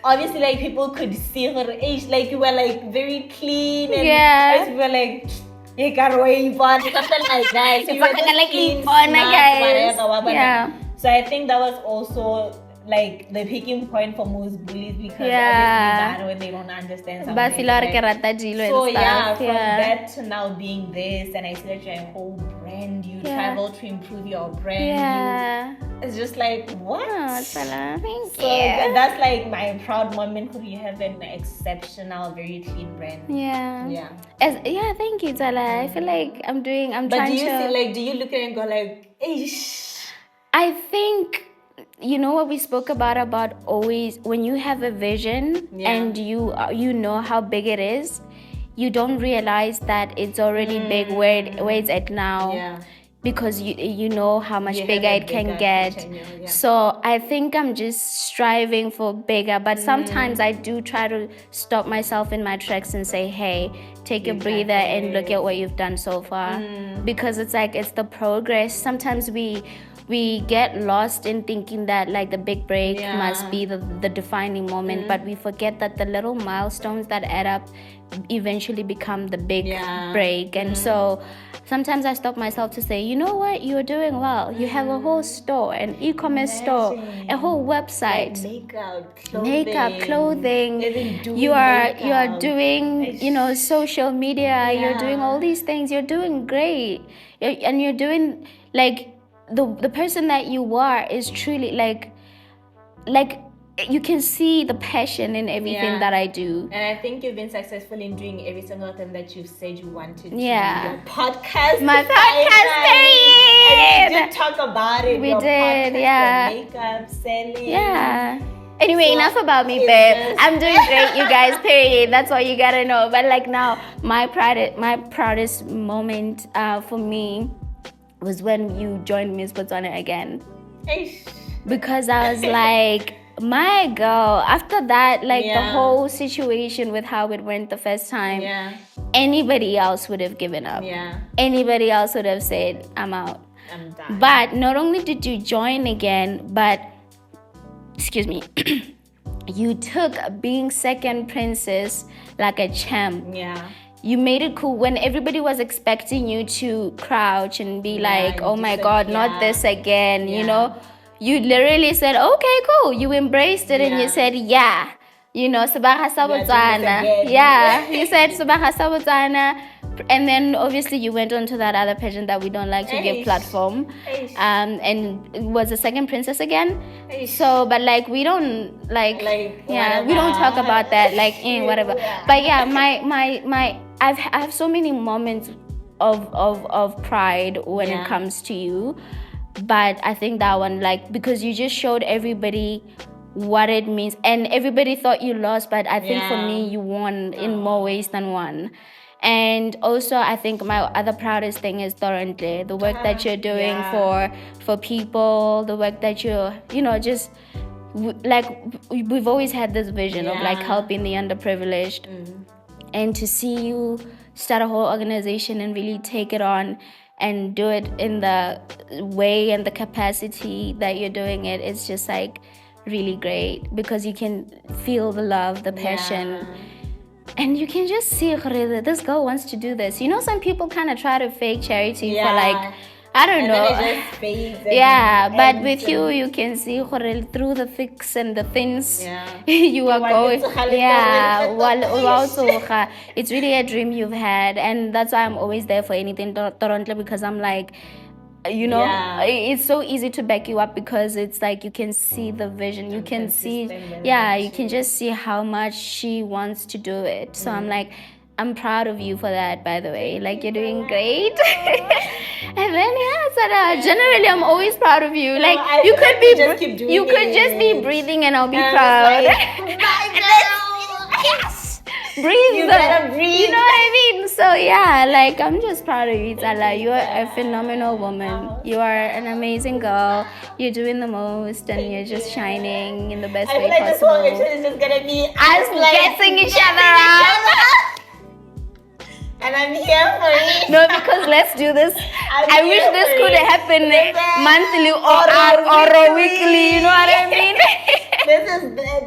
obviously like people could see her age, like you were like very clean, and people were like. You got away, something like that. So you were like clean, smart, whatever. So I think that was also like the picking point for most bullies because obviously bad when they don't understand something. So from that to now being this, and I see that you're a whole brand. You travel to improve your brand. It's just like what? Thank you. That's like my proud moment because you have an exceptional, very clean brand. Thank you, Tala. I feel like I'm trying to. Do you look at it and go like, Eish? I think. You know what we spoke about always when you have a vision and you know how big it is, you don't realize that it's already big where it's at now because you know how much bigger it can get. So I think I'm just striving for bigger, but sometimes I do try to stop myself in my tracks and say, hey, take a breather and look at what you've done so far, because it's like it's the progress. Sometimes we get lost in thinking that like the big break must be the defining moment, but we forget that the little milestones that add up eventually become the big break. And so sometimes I stop myself to say, you know what, you're doing well. You have a whole store, an e-commerce store, a whole website, makeup, clothing. You are doing social media. You're doing all these things. You're doing great, and you're doing like. The person that you are is truly like you can see the passion in everything that I do. And I think you've been successful in doing every single thing that you've said you wanted to do. Your podcast. My podcast, and we did talk about it. We your did, podcast, makeup, selling. Anyway, enough about me, babe. I'm doing great, you guys, period. That's all you gotta know. But like now, my proudest moment for me was when you joined Miss Botswana again. Because I was like, my girl, after that, like the whole situation with how it went the first time, anybody else would have given up. Anybody else would have said, I'm out. I'm done. But not only did you join again, but, excuse me, you took being second princess like a champ. You made it cool when everybody was expecting you to crouch and be like, oh my God, not this again, you know? You literally said, okay, cool. You embraced it and you said, Sebaga Manyapetsa. You said Sebaga Manyapetsa. And then obviously you went on to that other pageant that we don't like to give platform. And it was a second princess again. So, but like we don't we don't talk about that, like whatever. But I have so many moments of pride when it comes to you. But I think that one, like, because you just showed everybody what it means. And everybody thought you lost, but I think for Yeah. me, you won in more ways than one. And also, I think my other proudest thing is Toronto, the work that you're doing for people, the work that you're, just like we've always had this vision of like helping the underprivileged, and to see you start a whole organization and really take it on and do it in the way and the capacity that you're doing it, it's just like really great, because you can feel the love, the passion. And you can just see that this girl wants to do this. Some people kind of try to fake charity for like, I don't know. Then it just fades but with you, you can see through the thicks and the thins, you are going. It's really a dream you've had, and that's why I'm always there for anything Toronto, because I'm like, it's so easy to back you up, because it's like you can see the vision, you can see, you can just see how much she wants to do it. So I'm like, I'm proud of you for that, by the way. Like, you're doing great. And then generally I'm always proud of you. Like, you could be breathing and I'll be proud. Breathe. You better breathe. You know what I mean? So like, I'm just proud of you, Tala. You are a phenomenal woman. You are an amazing girl. You're doing the most, and you're just shining in the best way possible. This whole mission is just gonna be us guessing each other out. And I'm here for it. No, because let's do this. I wish this could happen monthly or weekly. You know what I mean?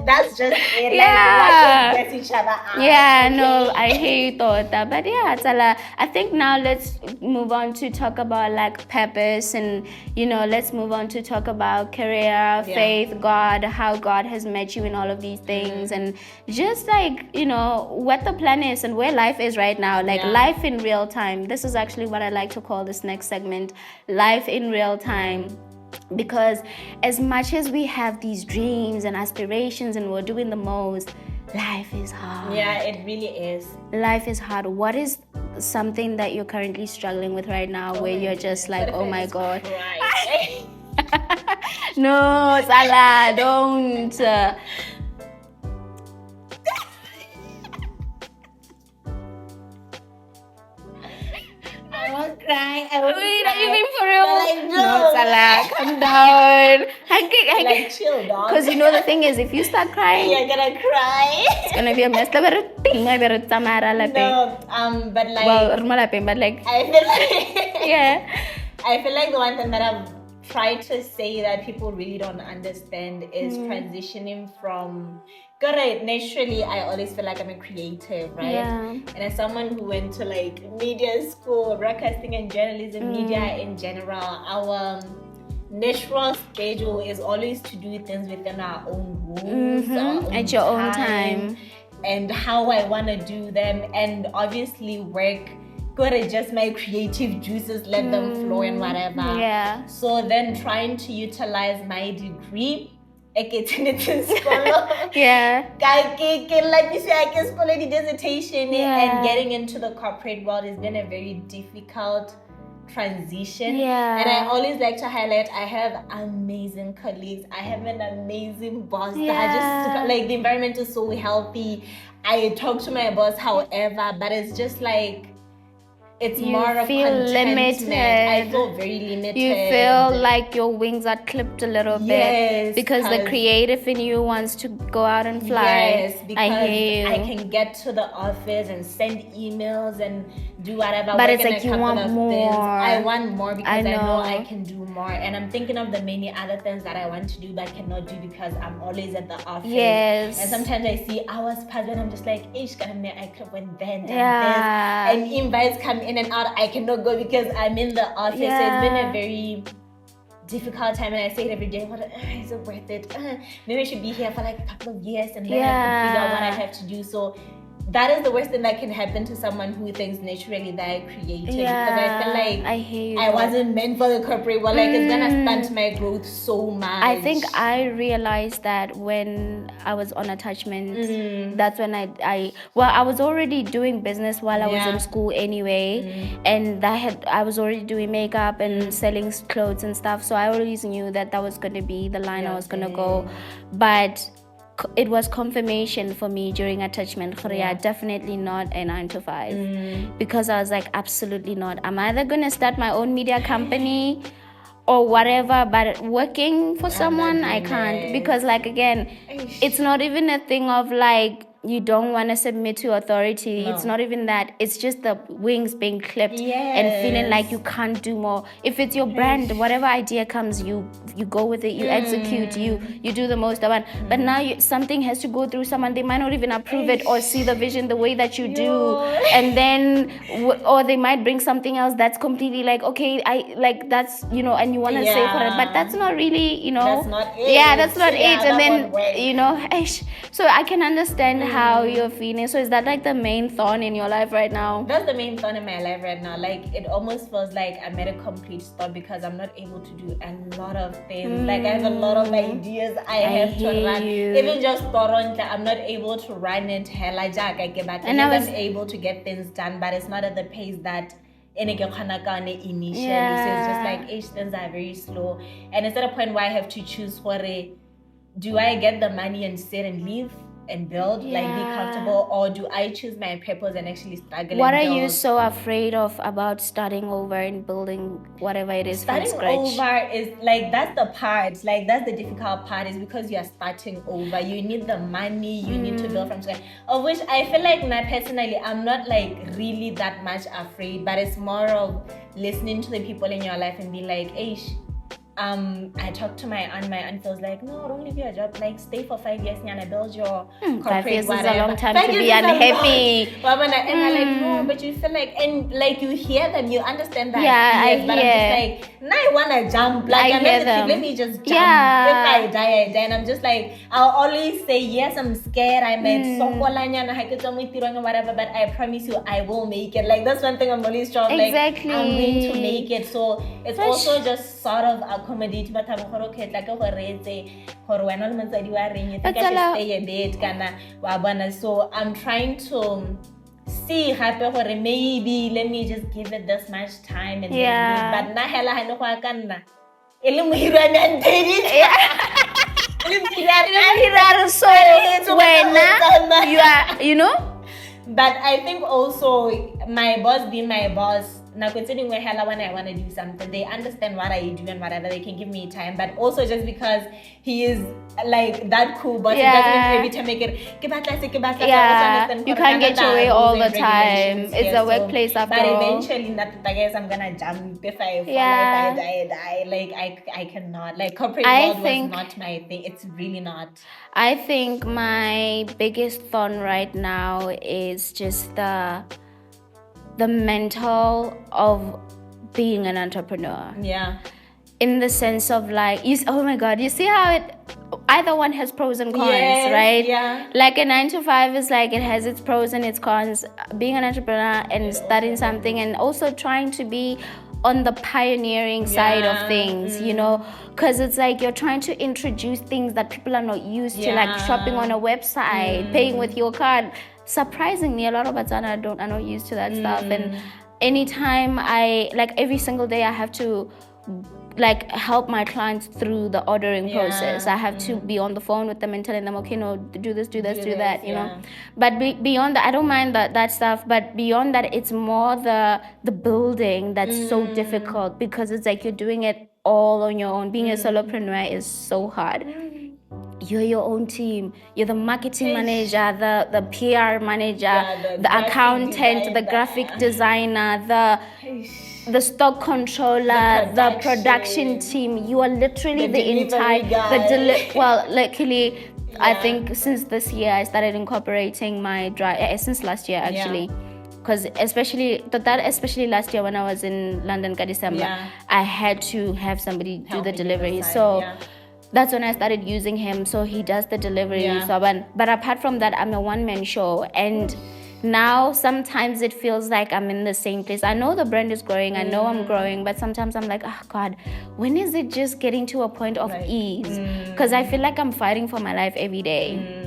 That's just it. Like, let's get each other out. No, I hear you, Tota. But Tala, I think now let's move on to talk about like purpose, and let's move on to talk about career, faith, God, how God has met you in all of these things, and just like what the plan is and where life is right now, like life in real time. This is actually what I like to call this next segment, life in real time. Because as much as we have these dreams and aspirations and we're doing the most, life is hard. Yeah, it really is. Life is hard. What is something that you're currently struggling with right now, where you're just like, oh my God. No, Salah, don't. I won't cry. Wait, are you being for real? No, Salah, calm down. Like, chill, dog. Because the thing is, if you start crying, you're gonna cry. It's gonna be a mess. No, but like, I feel like I feel like the one thing that I've tried to say that people really don't understand is transitioning from. Correct. Naturally, I always feel like I'm a creative, right? Yeah. And as someone who went to like media school, broadcasting and journalism, media in general, our natural schedule is always to do things within our own rules, our own at your own time, and how I want to do them, and obviously work. Gotta just my creative juices, let them flow and whatever. Yeah. So then trying to utilize my degree. Like you say, I can school the dissertation and getting into the corporate world has been a very difficult transition. And I always like to highlight, I have amazing colleagues. I have an amazing boss. That I just like, the environment is so healthy. I talk to my boss, however, but it's just like, it's more of limited. I feel very limited. You feel like your wings are clipped a little bit because the creative in you wants to go out and fly. Yes, because I can get to the office and send emails and do whatever. But it's like you want more. I want more because I know I can do more. And I'm thinking of the many other things that I want to do but cannot do because I'm always at the office. Yes. And sometimes I see hours pass and I'm just like, I could have went there and done this. And invites come in and out. I cannot go because I'm in the office. So it's been a very difficult time, and I say it every day. Is it worth it? Maybe I should be here for like a couple of years and then I can figure out what I have to do. So that is the worst thing that can happen to someone who thinks naturally they're creative. Because I feel like I hear you. I wasn't meant for the corporate world. Like, it's gonna stunt my growth so much. I think I realized that when I was on attachment. That's when I was already doing business while I was in school anyway, and I was already doing makeup and selling clothes and stuff. So I always knew that was going to be the line I was going to go, but it was confirmation for me during attachment. Definitely not a 9 to 5, because I was like, absolutely not. I'm either gonna start my own media company or whatever, but working for someone, I can't, because like, again, it's not even a thing of like you don't want to submit to authority. It's not even that. It's just the wings being clipped and feeling like you can't do more. If it's your brand, whatever idea comes, you go with it, you execute, you do the most of it. But now something has to go through someone. They might not even approve it or see the vision the way that you do, and then or they might bring something else that's completely like, okay, I like that's, and you want to say for it, but that's not really, that's not it. That's not it. And then so I can understand how you're feeling. So is that like the main thorn in your life right now? That's the main thorn in my life right now. Like, it almost feels like I'm at a complete stop because I'm not able to do a lot of things. Like, I have a lot of ideas I have to run. Even just Toronto, I'm not able to run it. And I'm able to get things done, but it's not at the pace that initially. So it's just like things are very slow, and it's at a point where I have to choose do I get the money and sit and leave and build, like be comfortable, or do I choose my purpose and actually struggle? What are you so afraid of about starting over and building whatever it is from scratch? Starting over is like, that's the part, like that's the difficult part, is because you are starting over. You need the money, you need to build from scratch, of which I feel like personally I'm not like really that much afraid, but it's more of listening to the people in your life and be like, I talked to my aunt feels like, no, don't leave your job, like stay for 5 years and build your corporate 5 years whatever. is a long time to be unhappy. And I'm like, no, but you feel like, and like you hear them, you understand that. But I'm just like, now I want to jump, like I'm not the let me just jump. If I die, I die. And I'm just like, I'll always say, yes, I'm scared, I'm at whatever, but I promise you I will make it. Like, that's one thing I'm always strong, like I'm going to make it. So it's also just sort of accommodate, but I'm okay, like when all my study were ring, I think I should stay a bit, so I'm trying to see maybe let me just give it this much time and then, but na hela hano kwa kanna elimuhirwa na ndedi so when you are, but I think also my boss being my boss, now considering when I want to do something, they understand what I do and whatever, they can give me time. But also just because he is like that cool, but he doesn't every time make it. You can't get your way all the time. It's a workplace after all. But eventually, I'm gonna jump if I fall, if I die. Like I cannot. Like corporate world was not my thing. It's really not. I think my biggest thorn right now is just the mental of being an entrepreneur. In the sense of like, oh my God, you see how either one has pros and cons, right? Like a 9 to 5 is like, it has its pros and its cons. Being an entrepreneur and starting something, and also trying to be on the pioneering side of things, because it's like you're trying to introduce things that people are not used to, like shopping on a website, paying with your card. Surprisingly, a lot of Botswana are not used to that stuff. And anytime every single day I have to like help my clients through the ordering process. I have to be on the phone with them and telling them, okay, no, do this, do that, you know. But beyond that, I don't mind that stuff. But beyond that, it's more the building that's so difficult, because it's like you're doing it all on your own. Being a solopreneur is so hard. You're your own team. You're the marketing manager, the PR manager, the accountant, the graphic designer, the stock controller, the production team. You are literally the entire luckily, I think since this year I started incorporating my since last year actually. Because especially last year when I was in London, December, I had to have somebody do the delivery. That's when I started using him. So he does the delivery. But apart from that, I'm a one-man show, and now sometimes it feels like I'm in the same place. I know the brand is growing, I know I'm growing, but sometimes I'm like, oh God, when is it just getting to a point of ease? Because I feel like I'm fighting for my life every day.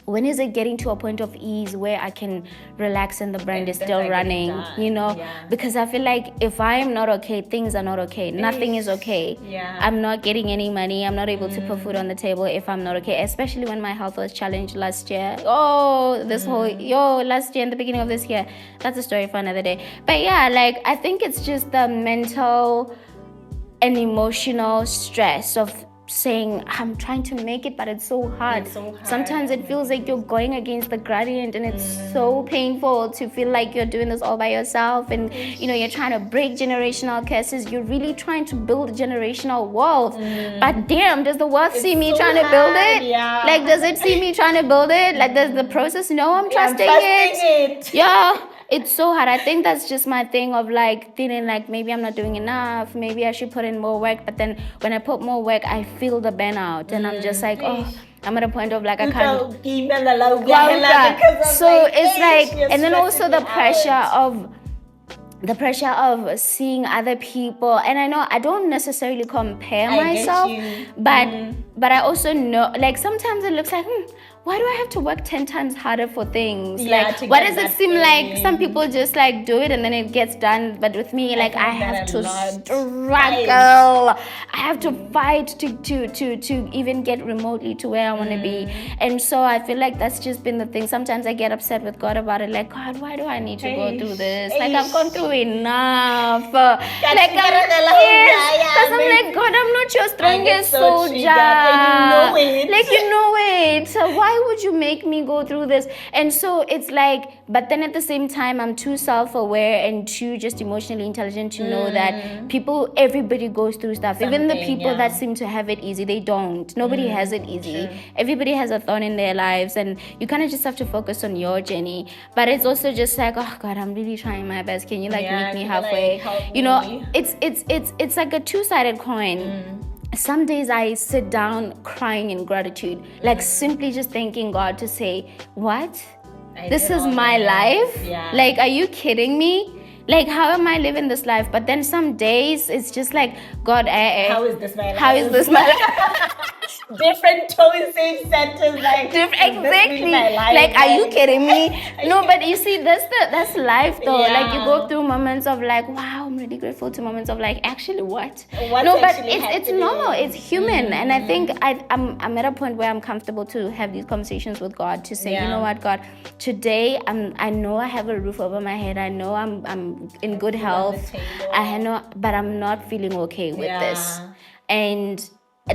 When is it getting to a point of ease where I can relax and the brand is still running, you know? Because I feel like if I am not okay, things are not okay. Nothing is okay. I'm not getting any money. I'm not able to put food on the table if I'm not okay, especially when my health was challenged last year. Last year in the beginning of this year. That's a story for another day. But yeah, like, I think it's just the mental and emotional stress of saying I'm trying to make it, but it's so hard. Sometimes it feels like you're going against the gradient, and it's so painful to feel like you're doing this all by yourself, and you know, you're trying to break generational curses. You're really trying to build generational wealth, but damn, does the world see me trying to build it? Like, does it see me trying to build it? Like, does the process know I'm trusting it? Yeah. It's so hard. I think that's just my thing of like feeling like maybe I'm not doing enough. Maybe I should put in more work. But then when I put more work, I feel the burnout. And I'm just like, oh, I'm at a point of like, I can't. So it's like, and then also the pressure of seeing other people. And I know I don't necessarily compare myself, but I also know, like, sometimes it looks like, why do I have to work 10 times harder for things? Like, why does it seem like some people just like do it and then it gets done? But with me, like, I have to struggle. I have to fight to even get remotely to where I want to be. And so I feel like that's just been the thing. Sometimes I get upset with God about it. Like, God, why do I need to go through this? Like, I've gone through enough. Because I'm like, God, I'm not your strongest soldier. Like, you know it. So why would you make me go through this? And so it's like, but then at the same time, I'm too self-aware and too just emotionally intelligent to know that everybody goes through stuff. Even the people that seem to have it easy, they don't. Nobody has it easy. Everybody has a thorn in their lives, and you kind of just have to focus on your journey. But it's also just like, oh God, I'm really trying my best. Can you like meet me halfway? Like, you know, it's like a two-sided coin. Some days I sit down crying in gratitude, like simply just thanking God to say, what? This is my life? Like, are you kidding me? Like, how am I living this life? But then some days it's just like, God, how is this my life? How is this my life? Different tone, same sentence, like exactly. Like, are you kidding me? No, but you see, that's life though. Like, you go through moments of like, wow, I'm really grateful, to moments of like, actually what? No, but it's normal. It's human, and I think I'm at a point where I'm comfortable to have these conversations with God, to say, you know what, God, today I know I have a roof over my head. I know I'm in good health. I know, but I'm not feeling okay with this, and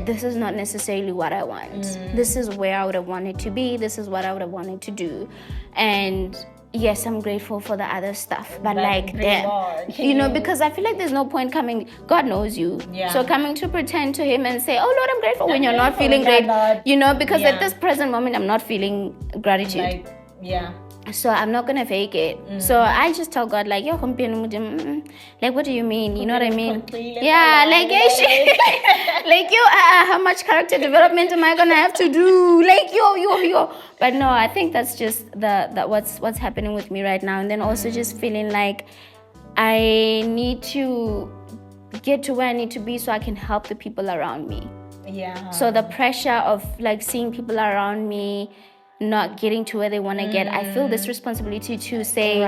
this is not necessarily what I want. This is where I would have wanted to be. This is what I would have wanted to do. And yes, I'm grateful for the other stuff. But like that, you know, because I feel like there's no point coming, God knows you. So coming to pretend to him and say, oh Lord, I'm grateful, when you're not feeling great, you know, because at this present moment, I'm not feeling gratitude. So I'm not gonna fake it. So I just tell God, like, yo, like, what do you mean? You know what I mean? Yeah, like, like, yo, how much character development am I gonna have to do? Like, yo. But no, I think that's just what's happening with me right now. And then also just feeling like I need to get to where I need to be so I can help the people around me. So the pressure of like seeing people around me not getting to where they want to get, I feel this responsibility to say,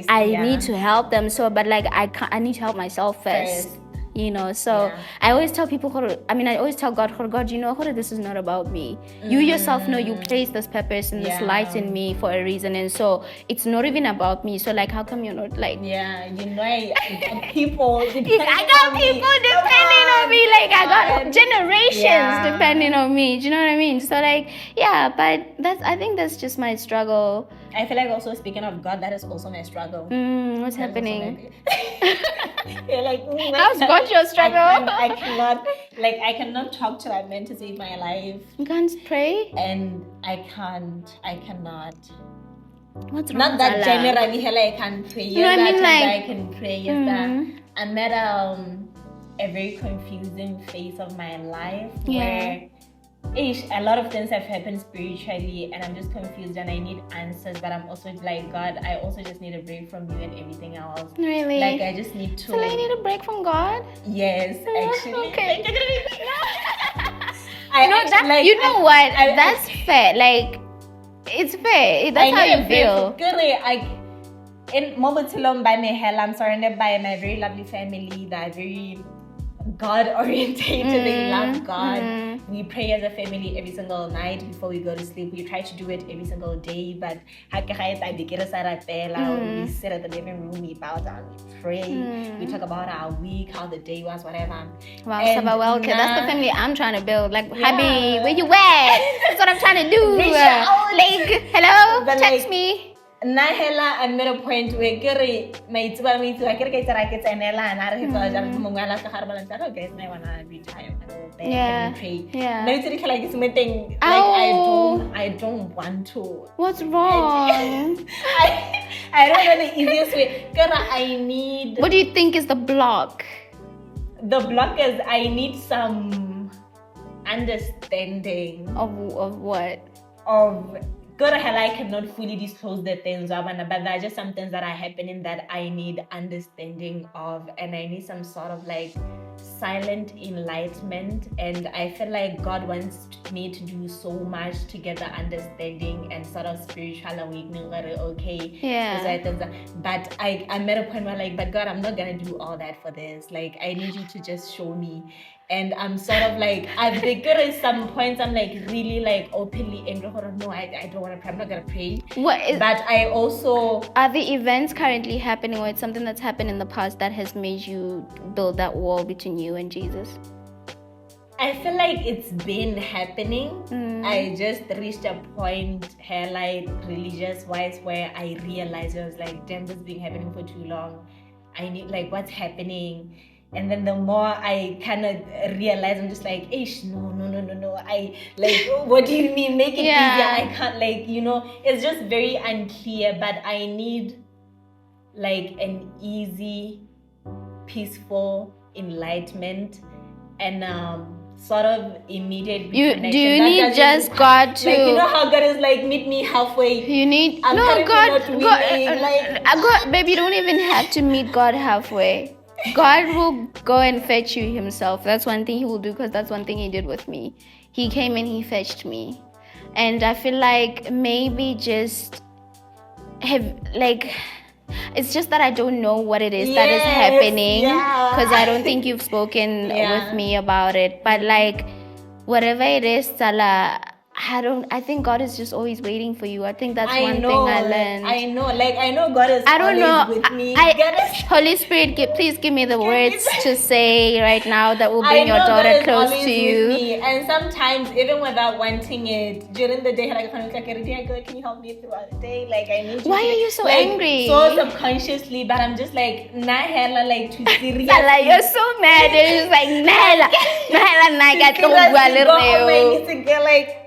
I need to help them. So, but like, I need to help myself first. You know, so I always tell people, I always tell God, you know, this is not about me. You yourself know you placed this purpose and this light in me for a reason, and so it's not even about me. So like, how come you're not like? You know, I got people depending on me. Like, I got generations depending on me. Do you know what I mean? So like, but I think that's just my struggle. I feel like also, speaking of God, that is also my struggle. What's happening? You're like, how's God your struggle? I cannot talk to that man to save my life. You can't pray? And I cannot. What's wrong? Not that generally, I can pray. You know what I mean? Like, I can pray. I'm at a very confusing phase of my life where a lot of things have happened spiritually and I'm just confused and I need answers, but I'm also like, God, I also just need a break from you and everything else. Really? Like I just need to. So I need a break from God? Yes, actually. Okay. Like, that's fair. Like, it's fair. That's how you feel. In Mobotilom by Mehel, I'm surrounded by my very lovely family that are very God orientated. They love God. We pray as a family every single night before we go to sleep. We try to do it every single day, but we sit at the living room, we bow down, we pray, we talk about our week, how the day was, whatever. Wow, Saba, well, okay, that's the family I'm trying to build. Like, Habi, where you at? That's what I'm trying to do. Like, hello, but text me. Nahela, I made a point where Gary made to me to I get and Ella and I okay, I wanna retire and pray. Yeah. No, it's like it's meeting like I don't want to. What's wrong? I don't know the easiest way. Girl, I need. What do you think is the block? The block is I need some understanding of what? Of God, I cannot fully disclose the things, but there are just some things that are happening that I need understanding of, and I need some sort of like silent enlightenment. And I feel like God wants me to do so much to get the understanding and sort of spiritual awakening. But I'm at a point where like, but God, I'm not gonna do all that for this. Like, I need you to just show me. And I'm sort of like, I've been good at some points. I'm like really like openly angry. No, I don't want to pray. I'm not gonna pray. But I also, are the events currently happening, or it's something that's happened in the past that has made you build that wall between you and Jesus? I feel like it's been happening. I just reached a point here, like religious wise, where I realized I was like, damn, this has been happening for too long. I need like what's happening. And then the more I kind of realize, I'm just like, no. I like, what do you mean? Make it easier. I can't like, it's just very unclear. But I need like an easy, peaceful enlightenment and sort of immediate connection. Do you need just God to... Like, how God is like, meet me halfway. You need... God, baby, you don't even have to meet God halfway. God will go and fetch you himself. That's one thing he will do, because that's one thing he did with me. He came and he fetched me. And I feel like maybe just have like... It's just that I don't know what it is that is happening, because I don't think you've spoken with me about it. But like, whatever it is, Salah, I think God is just always waiting for you. I think that's one thing I learned. I know God is always with me. Holy Spirit, please give me the words to say right now that will bring your daughter close to you. Me. And sometimes, even without wanting it, during the day, like, can you help me throughout the day? Like, I need you. Why are you so angry? So subconsciously, but I'm just like, nah, hella, like, too serious. You're so mad. You're just like, nah, like,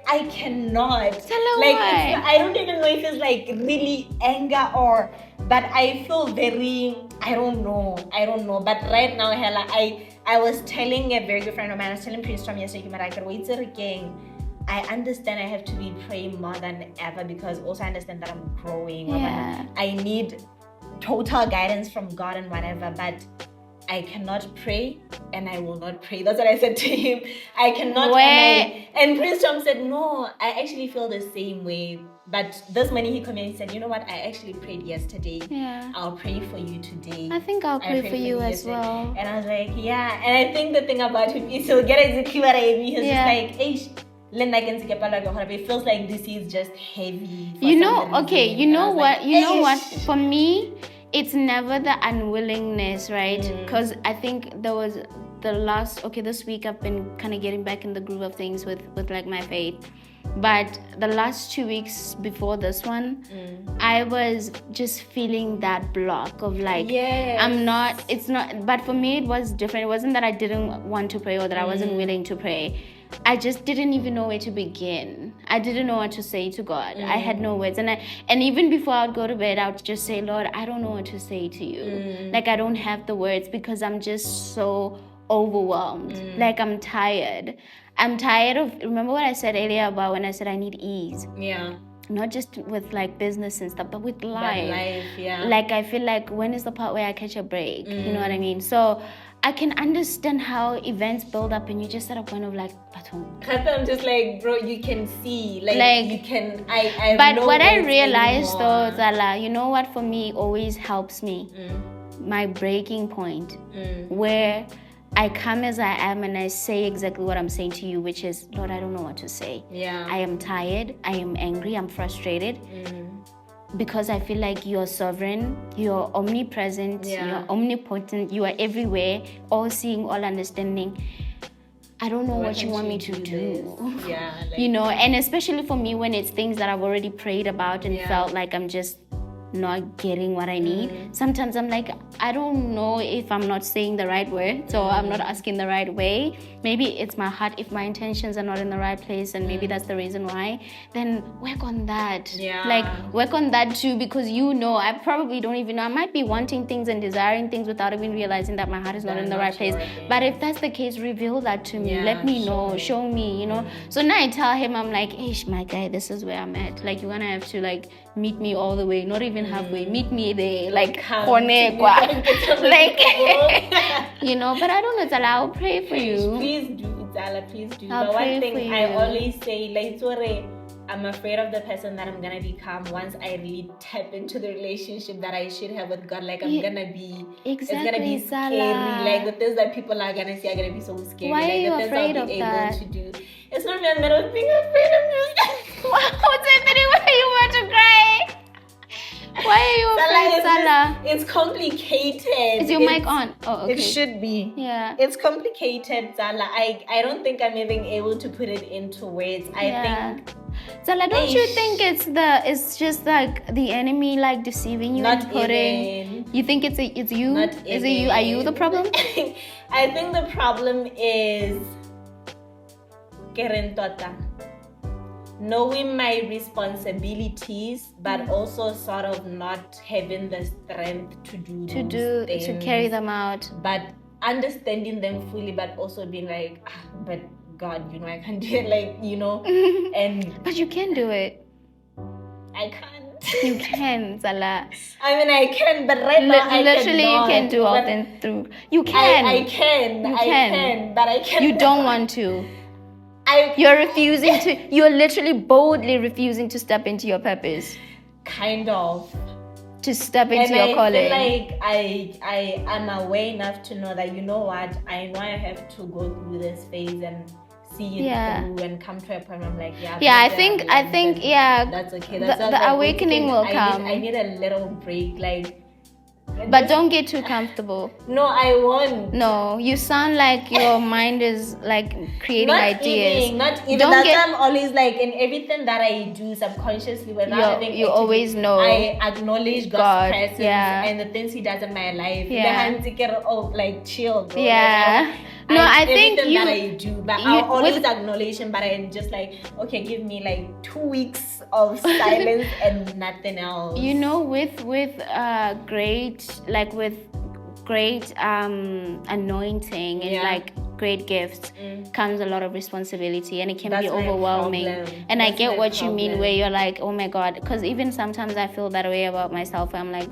I cannot. Like, I don't even know if it's like really anger but I feel very, I don't know. But right now, hella, I was telling a very good friend of mine, I was telling Prince Tom yesterday, I understand I have to be praying more than ever, because also I understand that I'm growing. I need total guidance from God and whatever, but I cannot pray and I will not pray. That's what I said to him. I cannot. And Prince Tom said, no, I actually feel the same way. But this morning he came and said, you know what? I actually prayed yesterday. I'll pray for you today. I think I'll pray for you as well. And I was like, yeah. And I think the thing about him is he'll get exactly what I mean. He's just like, it feels like this is just heavy. You know what? For me, it's never the unwillingness, right? Because I think there was this week I've been kind of getting back in the groove of things with like my faith. But the last 2 weeks before this one, I was just feeling that block of like, but for me it was different. It wasn't that I didn't want to pray or that I wasn't willing to pray. I just didn't even know where to begin. I didn't know what to say to God. I had no words. And even before I would go to bed, I would just say, Lord, I don't know what to say to you. Like, I don't have the words because I'm just so overwhelmed. Like, I'm tired. I'm tired of, remember what I said earlier about when I said I need ease? Yeah. Not just with like business and stuff, but with life. But life, yeah. Like I feel like when is the part where I catch a break? You know what I mean? So I can understand how events build up and you just at a point of like, I'm just like, bro, you can see, like you can. I but know what I realized anymore. though, Zala, you know what for me always helps me? My breaking point, where I come as I am and I say exactly what I'm saying to you, which is, Lord, I don't know what to say. Yeah. I am tired. I am angry. I'm frustrated. Because I feel like you're sovereign, you're omnipresent, you're omnipotent, you are everywhere, all seeing, all understanding. I don't know what you want me to do. Yeah. Like, you know, and especially for me when it's things that I've already prayed about and felt like I'm just not getting what I need. Sometimes I'm like, I don't know if I'm not saying the right word, so I'm not asking the right way. Maybe it's my heart, if my intentions are not in the right place, and maybe that's the reason why, then work on that. Like, work on that too, because you know, I probably don't even know. I might be wanting things and desiring things without even realizing that my heart is not in the right place. But if that's the case, reveal that to me. Let me know. Show me, you know. So now I tell him, I'm like, ish, my guy, this is where I'm at. Like, you're gonna have to like meet me all the way, not even halfway. Meet me there, like like you know. But I don't know, Tala, I'll pray for you. Please do, Tala, please do. I'll but pray one for thing you. I always say, like, sorry, I'm afraid of the person that I'm gonna become once I really tap into the relationship that I should have with God. Like, I'm gonna be, it's gonna be scary. Like, the things that people are gonna see are gonna be so scary. Why like, are you the things afraid I'll of be that? able to do. It's not me, I'm being afraid of this. What's happening? Why are you want to cry? Why are you afraid, Salah? It's complicated. Is your mic on? Oh, okay. It should be. Yeah. It's complicated, Salah. I don't think I'm even able to put it into words. I think. Salah, don't you think it's just like the enemy like deceiving you not and putting? Even. You think it's you? Not is even. it you? Are you the problem? I think the problem is Kerentota. Knowing my responsibilities, but also sort of not having the strength to do things, to carry them out, but understanding them fully, but also being like, but God, you know, I can't do it, like, you know, and but you can do it. I can't. You can, Salah. I mean, I can, but right now I literally cannot. You can do all things through. You can. I can, but I can't. You don't want to. You're refusing to. You're literally boldly refusing to step into your purpose. Kind of. To step into your calling. Feel like I am aware enough to know that, you know what, I know I have to go through this phase and see it through and come to a point where I'm like, I think that's okay. That's the awakening will come. I need a little break, like. But don't get too comfortable. No, I won't. No, you sound like your mind is like creating ideas. Not even. That's why I'm always like, in everything that I do subconsciously, without having you always know. I acknowledge God's presence and the things He does in my life. Like chill, bro. Yeah. No, I think that I do, but I'll always acknowledge Him. But I'm just like, okay, give me like 2 weeks of silence and nothing else. You know, with great anointing and like great gifts comes a lot of responsibility, and it can be overwhelming. And I get what you mean, where you're like, oh my God, because even sometimes I feel that way about myself. I'm like,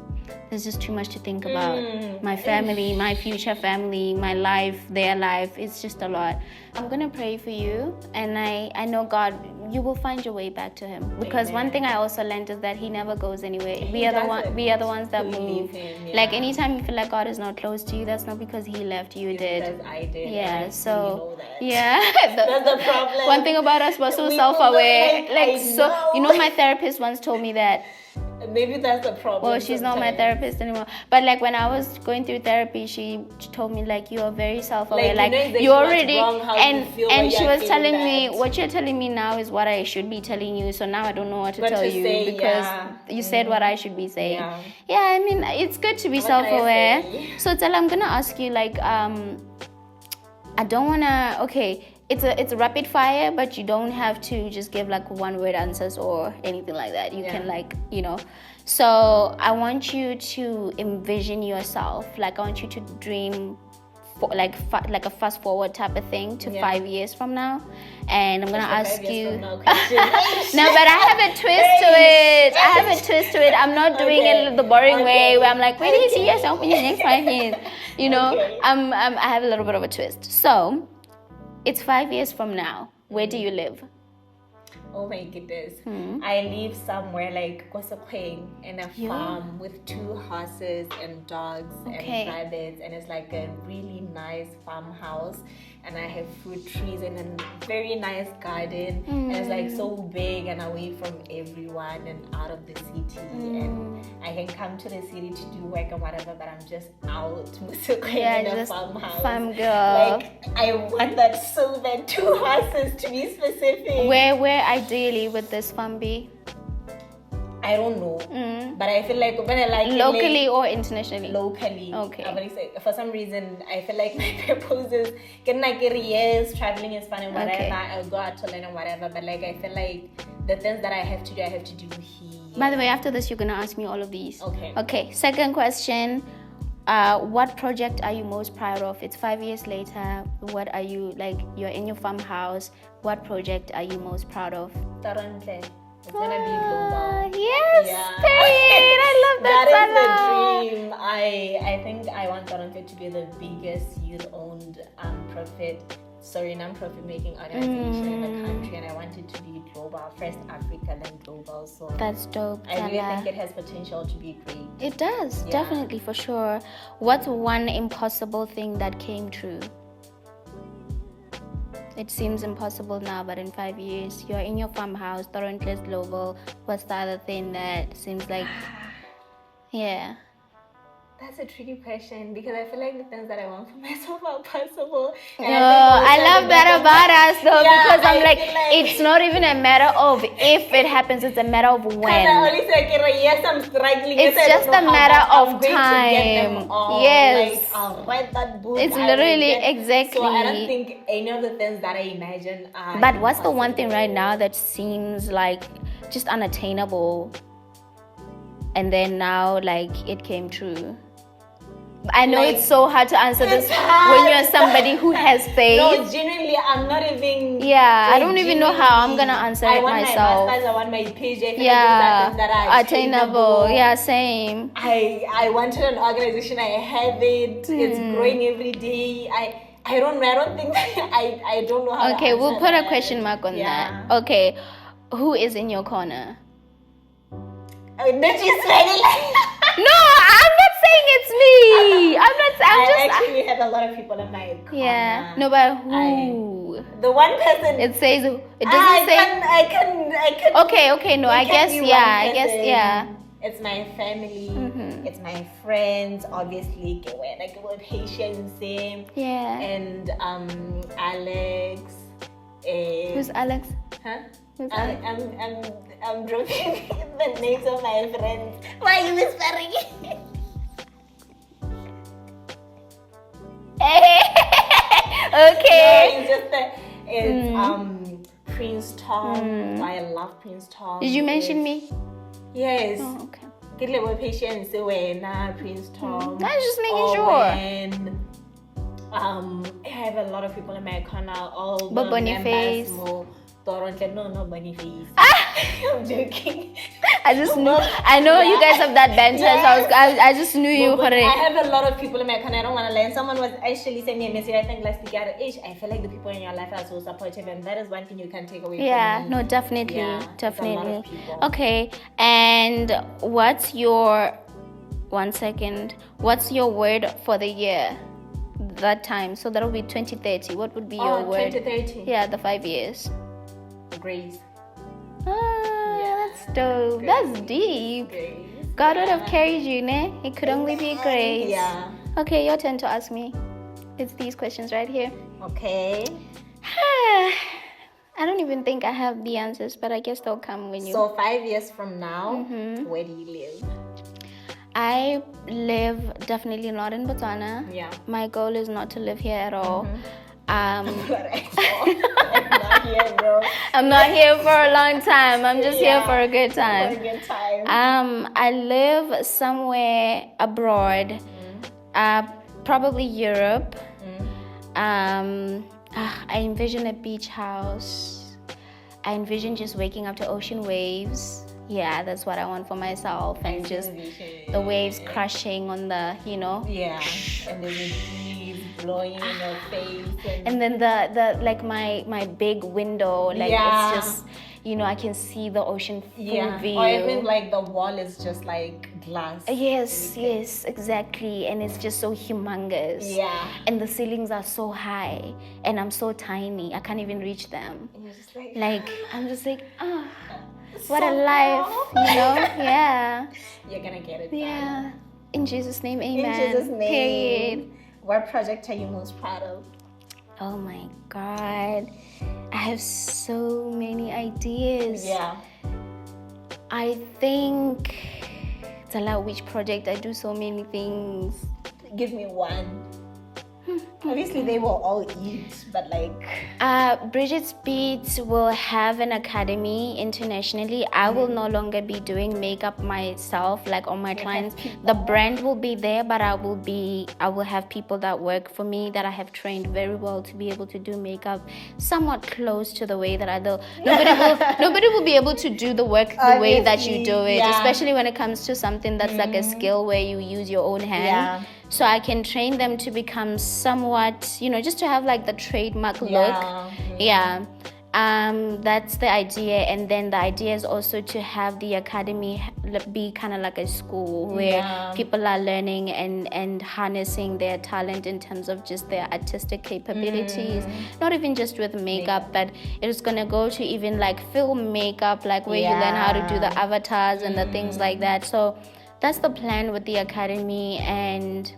there's just too much to think about. My family, my future family, my life, their life. It's just a lot. I'm going to pray for you. And I know, God, you will find your way back to Him. Because one thing I also learned is that He never goes anywhere. We are the ones that move. Him, Like anytime you feel like God is not close to you, that's not because He left you. Did. I did. Yeah, so that's the problem. One thing about us, we're so self-aware. You know, my therapist once told me that. Maybe that's the problem. Well, she's not my therapist anymore. But like when I was going through therapy, she told me like, you are very self-aware. Like you already and she was telling me, what you're telling me now is what I should be telling you. So now I don't know what to tell you because you said what I should be saying. Yeah, I mean, it's good to be self-aware. So Tala, I'm gonna ask you like, I don't wanna. Okay. It's a rapid fire, but you don't have to just give like one word answers or anything like that. You can like, you know. So I want you to envision yourself. Like I want you to dream like a fast forward type of thing to 5 years from now, and I'm gonna ask you. No, but I have a twist to it. I have a twist to it. I'm not doing it the boring way where I'm like, where do you see yourself in your next 5 years? You know, I have a little bit of a twist. So, it's 5 years from now. Where do you live? Oh my goodness. I live somewhere like Kosokweng in a farm with 2 horses and dogs and rabbits, and it's like a really nice farmhouse, and I have fruit trees and a very nice garden, and it's like so big and away from everyone and out of the city, and I can come to the city to do work and whatever, but I'm just out in a farmhouse. Farm girl. Like, I want that so bad, 2 horses to be specific. Where ideally would this farm be? I don't know, but I feel like when I like locally or internationally. Locally. Okay. For some reason, I feel like my purpose is getting like yes, traveling is fun and whatever. I'll go out to learn and whatever. But like I feel like the things that I have to do here. By the way, after this, you're gonna ask me all of these. Okay. Okay. Second question. What project are you most proud of? It's 5 years later. What are you like? You're in your farmhouse. What project are you most proud of? Toronto. It's gonna be global. Yes, period. I love that. That is the dream. I think I want Toronto to be the biggest youth-owned non-profit making organization in the country, and I want it to be global, first Africa, then global. So that's dope. I really think it has potential to be great. It does, definitely, for sure. What's one impossible thing that came true? It seems impossible now, but in 5 years, you're in your farmhouse, Toronto is global. What's the other thing that seems like, That's a tricky question because I feel like the things that I want for myself are possible. I love that about us though, because I'm like, it's not even a matter of if it happens, it's a matter of when. I only say, yes, I'm struggling. It's just a matter of time. Yes. Like, I'll write that book. It's literally exactly. So I don't think any of the things that I imagine are. But what's the one thing right now that seems like just unattainable? And then now, like, it came true. I know it's so hard to answer this when you're somebody who has faith. No, genuinely, I'm not even. Yeah, I don't even know how I'm gonna answer it myself. I want my PhD. That are attainable. Yeah, same. I wanted an organization. I have it. It's growing every day. I don't think I don't know how. Okay, we'll put a question mark on that. Okay, who is in your corner? That is very No, I'm not saying it's me. I actually have a lot of people in my corner. Yeah. No, but who? The one person. It says. It doesn't say. I can. Okay. No, I guess. It's my family. It's my friends. Obviously, we're patience. Yeah. And Alex. Who's Alex? Huh? I'm dropping the names of my friends. Why are you whispering? Okay. No, it's Prince Tom. Why I love Prince Tom. Did you mention me? Yes. Oh, okay. Get little patience. Prince Tom. I was just making sure. I have a lot of people in my corner. All but Boniface. No, Boniface. I'm joking. I just knew. I know you guys have that banter, so I just knew you. I have a lot of people in my corner. I don't want to learn. Someone was actually sending me a message. I think last week at age. I feel like the people in your life are so supportive, and that is one thing you can take away. Yeah, from me. No, definitely, definitely. A lot of people. Okay, and what's your? 1 second. What's your word for the year? That time, so that'll be 2030. What would be your word? 2030. Yeah, the 5 years. Grace. That's dope. Grace. That's deep. Grace. God would have carried you, ne? It could only be grace. Yeah. Okay, your turn to ask me. It's these questions right here. Okay. I don't even think I have the answers, but I guess they'll come when you. So 5 years from now, where do you live? I live definitely not in Botswana. Yeah. My goal is not to live here at all. I'm not here, bro. I'm not here for a long time. I'm just here for a good time. For a good time. I live somewhere abroad. Probably Europe. I envision a beach house. I envision just waking up to ocean waves. Yeah, that's what I want for myself, and just the waves crashing on the, Yeah, and then the breeze blowing in your face, and then the like my big window, like it's just, I can see the ocean full view. Or even like the wall is just like glass. Yes, exactly, and it's just so humongous. Yeah, and the ceilings are so high, and I'm so tiny, I can't even reach them. and you're just like I'm just like, what so a life, Yeah. You're gonna get it. Yeah. In Jesus' name, amen. In Jesus' name. Period. What project are you most proud of? Oh my God. I have so many ideas. Yeah. I think it's a lot which project. I do so many things. Give me one. Obviously, they will all eat, but like... Bridget's Beats will have an academy internationally. I will no longer be doing makeup myself, like on my clients. The brand will be there, but I will have people that work for me that I have trained very well to be able to do makeup somewhat close to the way that I do. Nobody will be able to do the work the way that you do it, especially when it comes to something that's like a skill where you use your own hand. Yeah. So I can train them to become somewhat, just to have like the trademark look. Yeah. That's the idea. And then the idea is also to have the academy be kind of like a school where people are learning and harnessing their talent in terms of just their artistic capabilities. Not even just with makeup, but it's going to go to even like film makeup, like where you learn how to do the avatars and the things like that. So that's the plan with the academy. And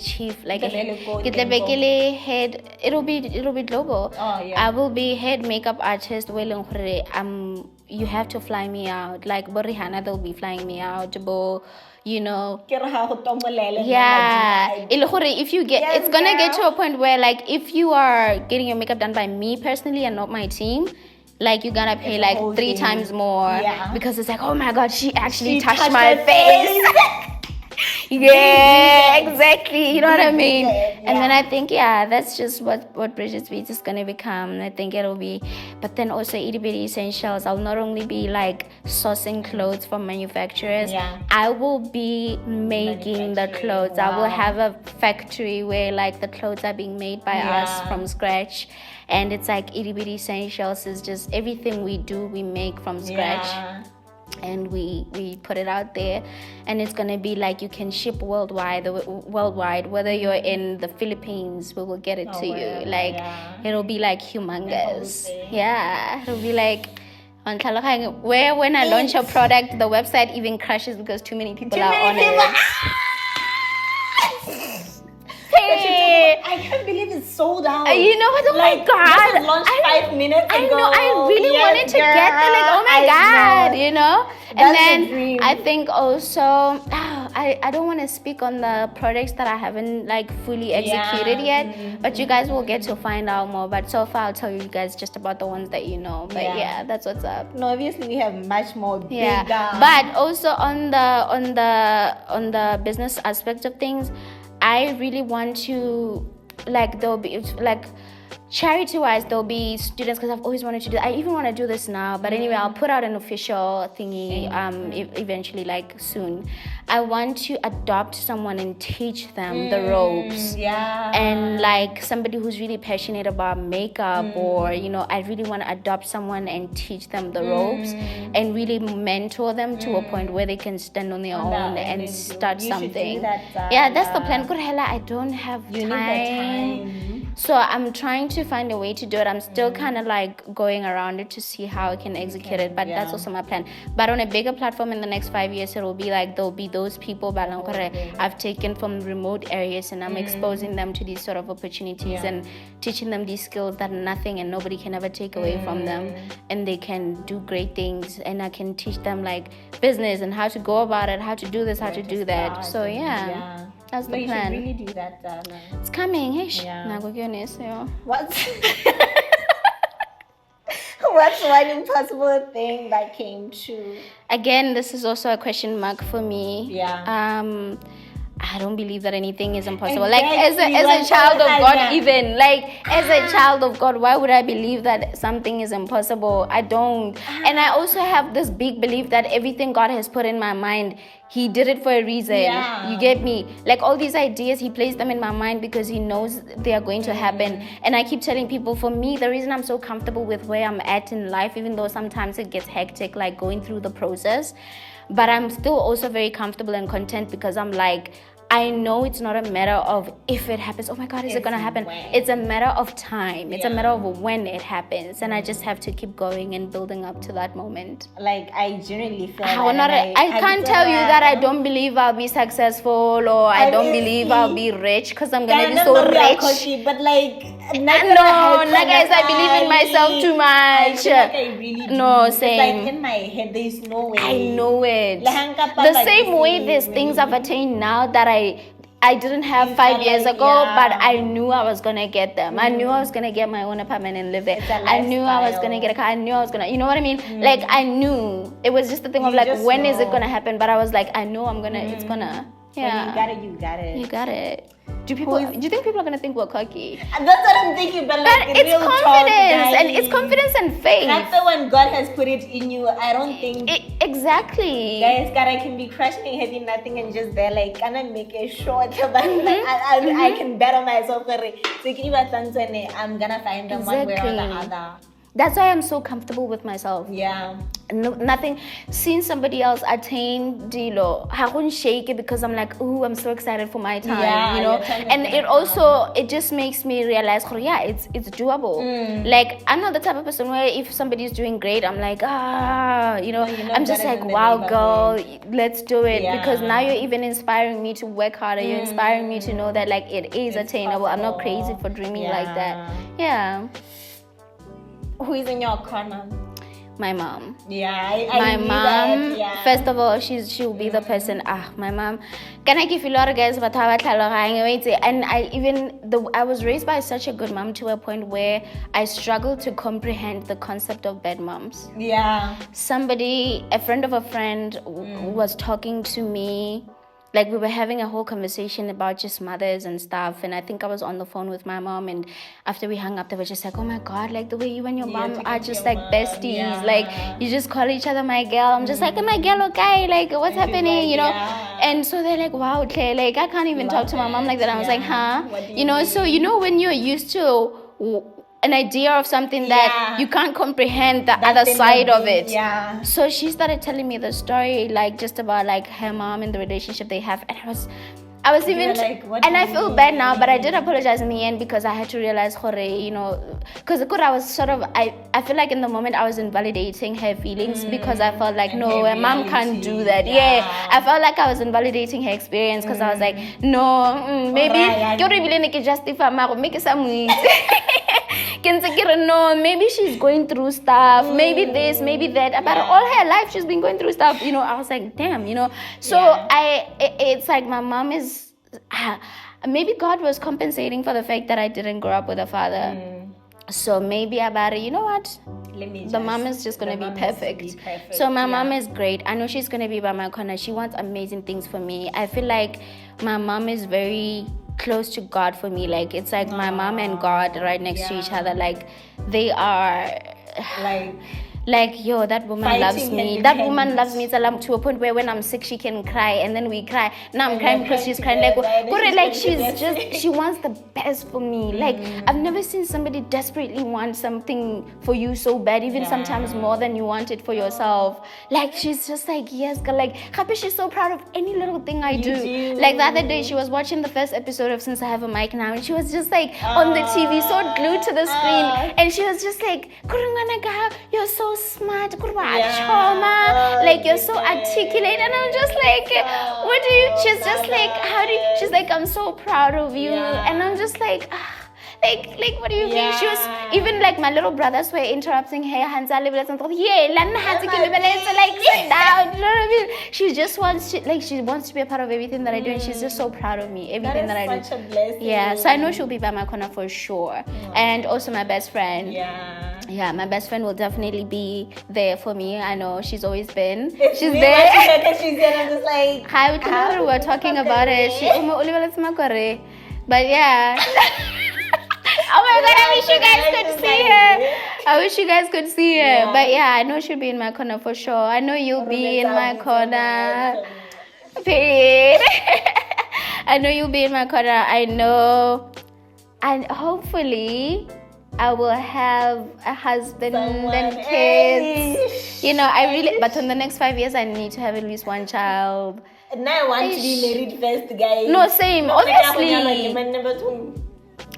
chief, like head, it'll be global. I will be head makeup artist. You have to fly me out, like Rihanna, they'll be flying me out, if you get, it's gonna get to a point where like if you are getting your makeup done by me personally and not my team, like you're gonna pay like 3 times more, because it's like, oh my God, she actually touched my face. Yeah, exactly. You know what I mean? And then I think, that's just what Bridget's Beats is gonna become. I think it'll be, but then also itty bitty essentials. I'll not only be like sourcing clothes from manufacturers. I will be making the clothes. I will have a factory where like the clothes are being made by us from scratch. And it's like itty bitty essentials is just everything we do, we make from scratch. And we put it out there, and it's gonna be like you can ship worldwide, whether you're in the Philippines, we will get it to you. Like it'll be like humongous. It'll be like on where when I launch a product, the website even crashes because too many people are on it. I can't believe it's sold out. You know what? Oh my God! This was launched 5 minutes ago. I know. I really wanted to get there. Like, oh my God, And then I think also, I don't want to speak on the projects that I haven't like fully executed yet. But you guys will get to find out more. But so far, I'll tell you guys just about the ones that you know. But that's what's up. No, obviously we have much more bigger. But also on the business aspect of things, I really want to, like, there'll be, like, charity-wise, there'll be students, because I've always wanted to do, I even want to do this now, but anyway, I'll put out an official thingy eventually, like, soon. I want to adopt someone and teach them the ropes. And, like, somebody who's really passionate about makeup or, I really want to adopt someone and teach them the ropes and really mentor them to a point where they can stand on their own and start something. That's the plan. I don't have time. So I'm trying to find a way to do it. I'm still kind of like going around it to see how I can execute it, but that's also my plan. But on a bigger platform in the next 5 years, it will be like there'll be those people I've taken from remote areas, and I'm exposing them to these sort of opportunities and teaching them these skills that nothing and nobody can ever take away from them, and they can do great things, and I can teach them like business and how to go about it, how to do this, how to do that. So that's the plan. You should really do that, Dana. It's coming. What's one impossible thing that came true? Again, this is also a question mark for me. I don't believe that anything is impossible. Exactly. Like as a child of God, even like as a child of God, why would I believe that something is impossible? I don't. And I also have this big belief that everything God has put in my mind, He did it for a reason. Yeah. You get me? Like all these ideas, He placed them in my mind because He knows they are going to happen. And I keep telling people, for me, the reason I'm so comfortable with where I'm at in life, even though sometimes it gets hectic, like going through the process, but I'm still also very comfortable and content because I'm like, I know it's not a matter of if it happens, oh my God, is it going to happen? When. It's a matter of time. It's a matter of when it happens. And I just have to keep going and building up to that moment. Like, I genuinely feel I can't tell you that I don't believe I'll be successful or I don't believe I'll be rich because I'm going to be so rich. Cocky, but like, guys, I believe in myself too much. I feel like I really do. No, it's same. like in my head, there's no way. I know it. The same way there's things I've attained now that I didn't have 5 years ago, but I knew I was gonna get them. I knew I was gonna get my own apartment and live there. I knew I was gonna get a car. I knew I was gonna, you know what I mean? Like I knew. It was just the thing of like, when is it gonna happen? But I was like, I know I'm gonna. It's gonna. Yeah. When you got it. You got it. Do you think people are gonna think we're cocky? That's what I'm thinking, but like it's real confidence talk, and it's confidence and faith. That's the one God has put it in you. I don't think exactly. Guys, God, I can be crushing and having nothing and just there like can I make it short, but I can bet on myself. I'm gonna find them one way or the other. That's why I'm so comfortable with myself. Yeah. No, nothing. Seeing somebody else attain Dilo, I won't shake it because I'm like, ooh, I'm so excited for my time, you know. And it just makes me realize, oh yeah, it's doable. Like I'm not the type of person where if somebody's doing great, I'm like, you know, I'm just like, wow, girl, let's do it. Because now you're even inspiring me to work harder. You're inspiring me to know that like it is attainable. I'm not crazy for dreaming like that. Yeah. Who is in your corner? My mom. Yeah, my mom. First of all, she'll be the person. My mom. Can I give you a lot of guys? But and I was raised by such a good mom to a point where I struggled to comprehend the concept of bad moms. Yeah. A friend of a friend was talking to me. Like we were having a whole conversation about just mothers and stuff, and I think I was on the phone with my mom, and after we hung up, they were just like, "Oh my God, like the way you and your mom are just like besties, like you just call each other my girl." I'm just like, "My girl, okay, like what's happening, you know?" And so they're like, "Wow, okay, like I can't even talk to my mom like that." I was like, "Huh?" You know, so you know when you're used to an idea of something that you can't comprehend the other side of it. Yeah. So she started telling me the story, like just about like her mom and the relationship they have, and I was even, like, and I feel bad now, but I did apologize in the end because I had to realize, you know, because I was sort of, I feel like in the moment I was invalidating her feelings because I felt like, no, a mom can't do that. Yeah. I felt like I was invalidating her experience because I was like, no, maybe, you really justify make some no, maybe she's going through stuff, maybe this, maybe that, but all her life she's been going through stuff, you know. I was like, damn, you know. So it's like my mom is, maybe God was compensating for the fact that I didn't grow up with a father. So maybe about it, you know what? The mom is just going to be perfect. So my mom is great. I know she's going to be by my corner. She wants amazing things for me. I feel like my mom is very close to God for me. Like it's like my mom and God right next to each other. Like they are like yo, that woman loves me. That woman loves me to a point where when I'm sick she can cry and then we cry. Now I'm crying because she's crying. Like she wants the best for me. Like I've never seen somebody desperately want something for you so bad, even sometimes more than you want it for yourself. Like she's just like, yes girl, like happy, she's so proud of any little thing I do. Like the other day she was watching the first episode of Since I Have a Mic Now, and she was just like on the TV so glued to the screen, and she was just like, you're so smart, like you're so articulate, and I'm just like, what do you, she's just like, she's like, I'm so proud of you, and I'm just like, like what do you mean? She was even like my little brothers were interrupting her. Hansa like sit down. You know what I mean? She just wants to be a part of everything that I do, and she's just so proud of me. Everything that I do. Such a blessing. Yeah, so I know she'll be by my corner for sure. And also my best friend. Yeah, my best friend will definitely be there for me. I know she's always been. She's there. She's there. I'm just like, hi, we were talking about it. But yeah. Oh my god, I wish you guys could see her. I wish you guys could see her. But yeah, I know she'll be in my corner for sure. I know you'll be in my corner. Period. I know you'll be in my corner. I know. And hopefully I will have a husband and kids. You know, but in the next 5 years, I need to have at least one child. Now I want to be married first, guys. No, same. Honestly.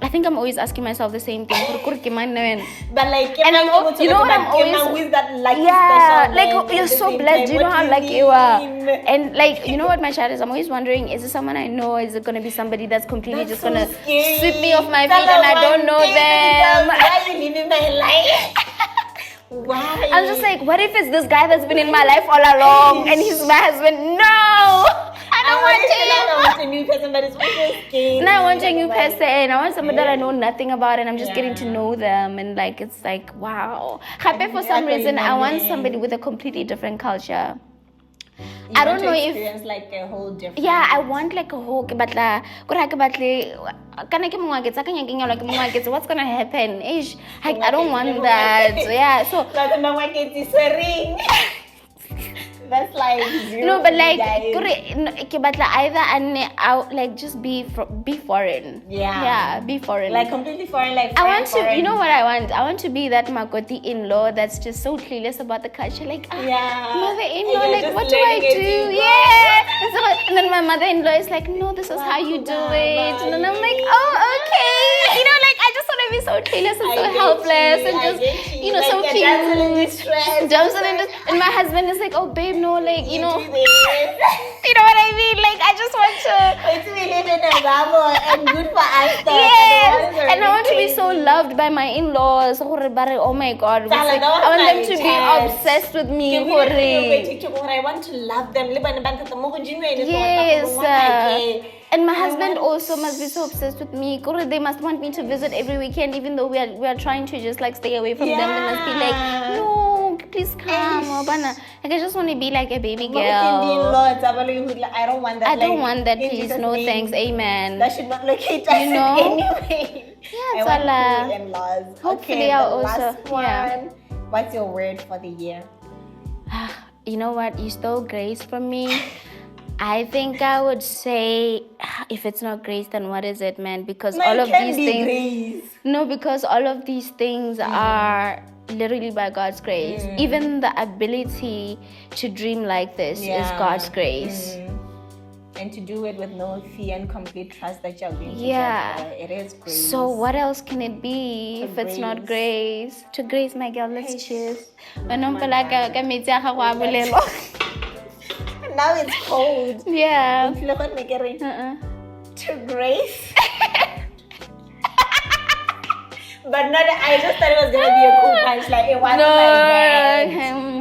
I think I'm always asking myself the same thing. But like, and you know what I'm always like you're so blessed. You know how lucky you are. And like, you know what my chat is? I'm always wondering, is it someone I know? Is it gonna be somebody that's completely just gonna sweep me off my feet and I don't know them? Why are you living my life? Why? I'm just like, what if it's this guy that's been in my life all along and he's my husband? No! I don't want a new person, but it's also scary. No, I want a new person. I want somebody that I know nothing about and I'm just getting to know them. And like, it's like, wow. Happy for some reason, I want somebody with a completely different culture. I don't know if like a whole different. Yeah, I want like a whole. What's gonna happen? I don't want that. Yeah, so. That's like zero. No, but like, either I'll like just be foreign. Yeah, be foreign. Like completely foreign. Like I want to. Foreign. You know what I want? I want to be that Makoti in-law that's just so clueless about the culture. Like, mother-in-law, like, what do I do? And then my mother-in-law is like, no, this is how you do it. And then I'm like, oh, okay. You know, like I just want to be so clueless and so helpless and just, you know, so cute. And my husband is like, oh, babe. No, like, you know, you know what I mean? Like, I just want to. It's really and good for us. Yes, and I want to be so loved by my in-laws. Oh my God, I want them to be obsessed with me. I want to love them. Yes. And my husband also must be so obsessed with me. They must want me to visit every weekend, even though we are trying to just like stay away from them. They must be like, no, please come. Like I just want to be like a baby girl. I don't want that. I don't want that, please. No thanks. Amen. That should not locate us anyway. Yeah, I want in-laws. Hopefully I'll also. Last one. What's your word for the year? You know what? You stole grace from me. I think I would say, if it's not grace, then what is it, man? Because all of these things. Grace. No, because all of these things are literally by God's grace. Even the ability to dream like this is God's grace. And to do it with no fear and complete trust that you're going to get. It is grace. So what else can it be if it's not grace? To grace, my girl, let's cheers. Now it's cold. Yeah. To grace. But not. I just thought it was gonna be a cool punch. Like it wasn't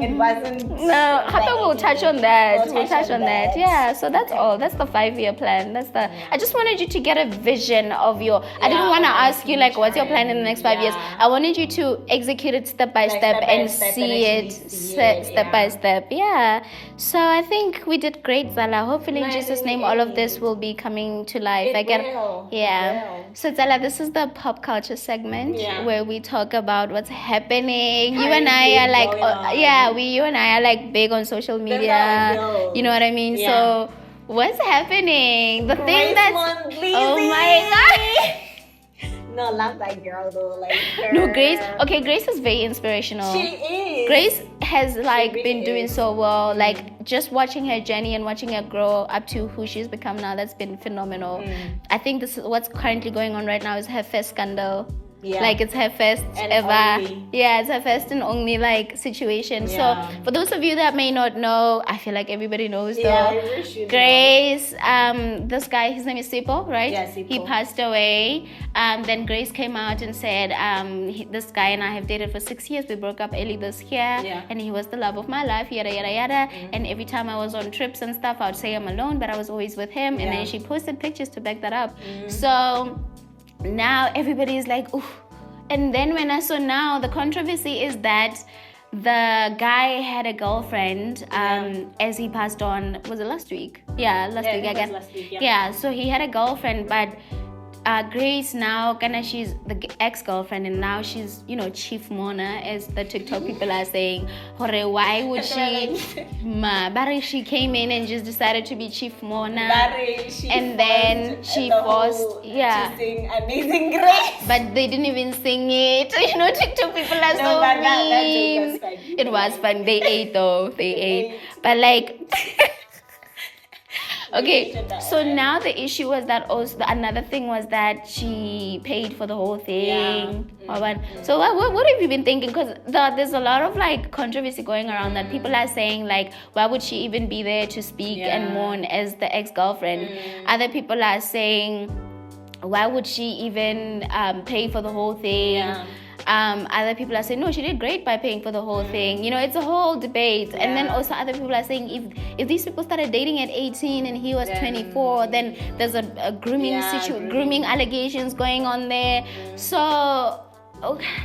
it wasn't. No, we'll touch on that. We'll touch on that. Yeah. So that's all. That's the 5-year plan. That's the. I just wanted you to get a vision of your. I didn't want to ask you like, what's your plan in the next 5 years. I wanted you to execute it step by step and see it step by step. Yeah. So I think we did great, Zala. Hopefully, in Jesus' name, all of this will be coming to life. So Zala, this is the pop culture segment where we talk about what's happening. You and I are like, you and I are like big on social media. You know what I mean? So what's happening? The thing that's oh my God. No, love that girl though. Like her. No, Grace. Okay, Grace is very inspirational. She is. Grace has like been doing so well. Like just watching her journey and watching her grow up to who she's become now. That's been phenomenal. I think this is what's currently going on right now is her first scandal. Like it's her first and ever. only. Yeah, it's her first and only like situation. Yeah. So for those of you that may not know, I feel like everybody knows though. Yeah, Grace, this guy, his name is Sipo, right? Yeah, Sipo. He passed away. Then Grace came out and said, this guy and I have dated for 6 years. We broke up early this year, and he was the love of my life, yada yada yada. And every time I was on trips and stuff, I would say I'm alone, but I was always with him. And then she posted pictures to back that up. So now everybody's like, ooh. And then when I saw now, the controversy is that the guy had a girlfriend as he passed on. Was it last week? Yeah, last week, I guess. Last week, yeah, so he had a girlfriend, but Grace now, she's the ex-girlfriend, and now she's, chief mourner, as the TikTok people are saying. Why would she? She came in and just decided to be chief mourner, and then she forced, to sing Amazing Grace. But they didn't even sing it. TikTok people are so mean. It was fun. They ate though. They ate, but like. Okay, so now the issue was that also another thing was that she paid for the whole thing. So what have you been thinking? Because there's a lot of like controversy going around that people are saying like, why would she even be there to speak and mourn as the ex-girlfriend? Other people are saying, why would she even pay for the whole thing? Other people are saying, no, she did great by paying for the whole thing. It's a whole debate. And then also other people are saying, if these people started dating at 18 and he was 24, then there's a grooming grooming allegations going on there. So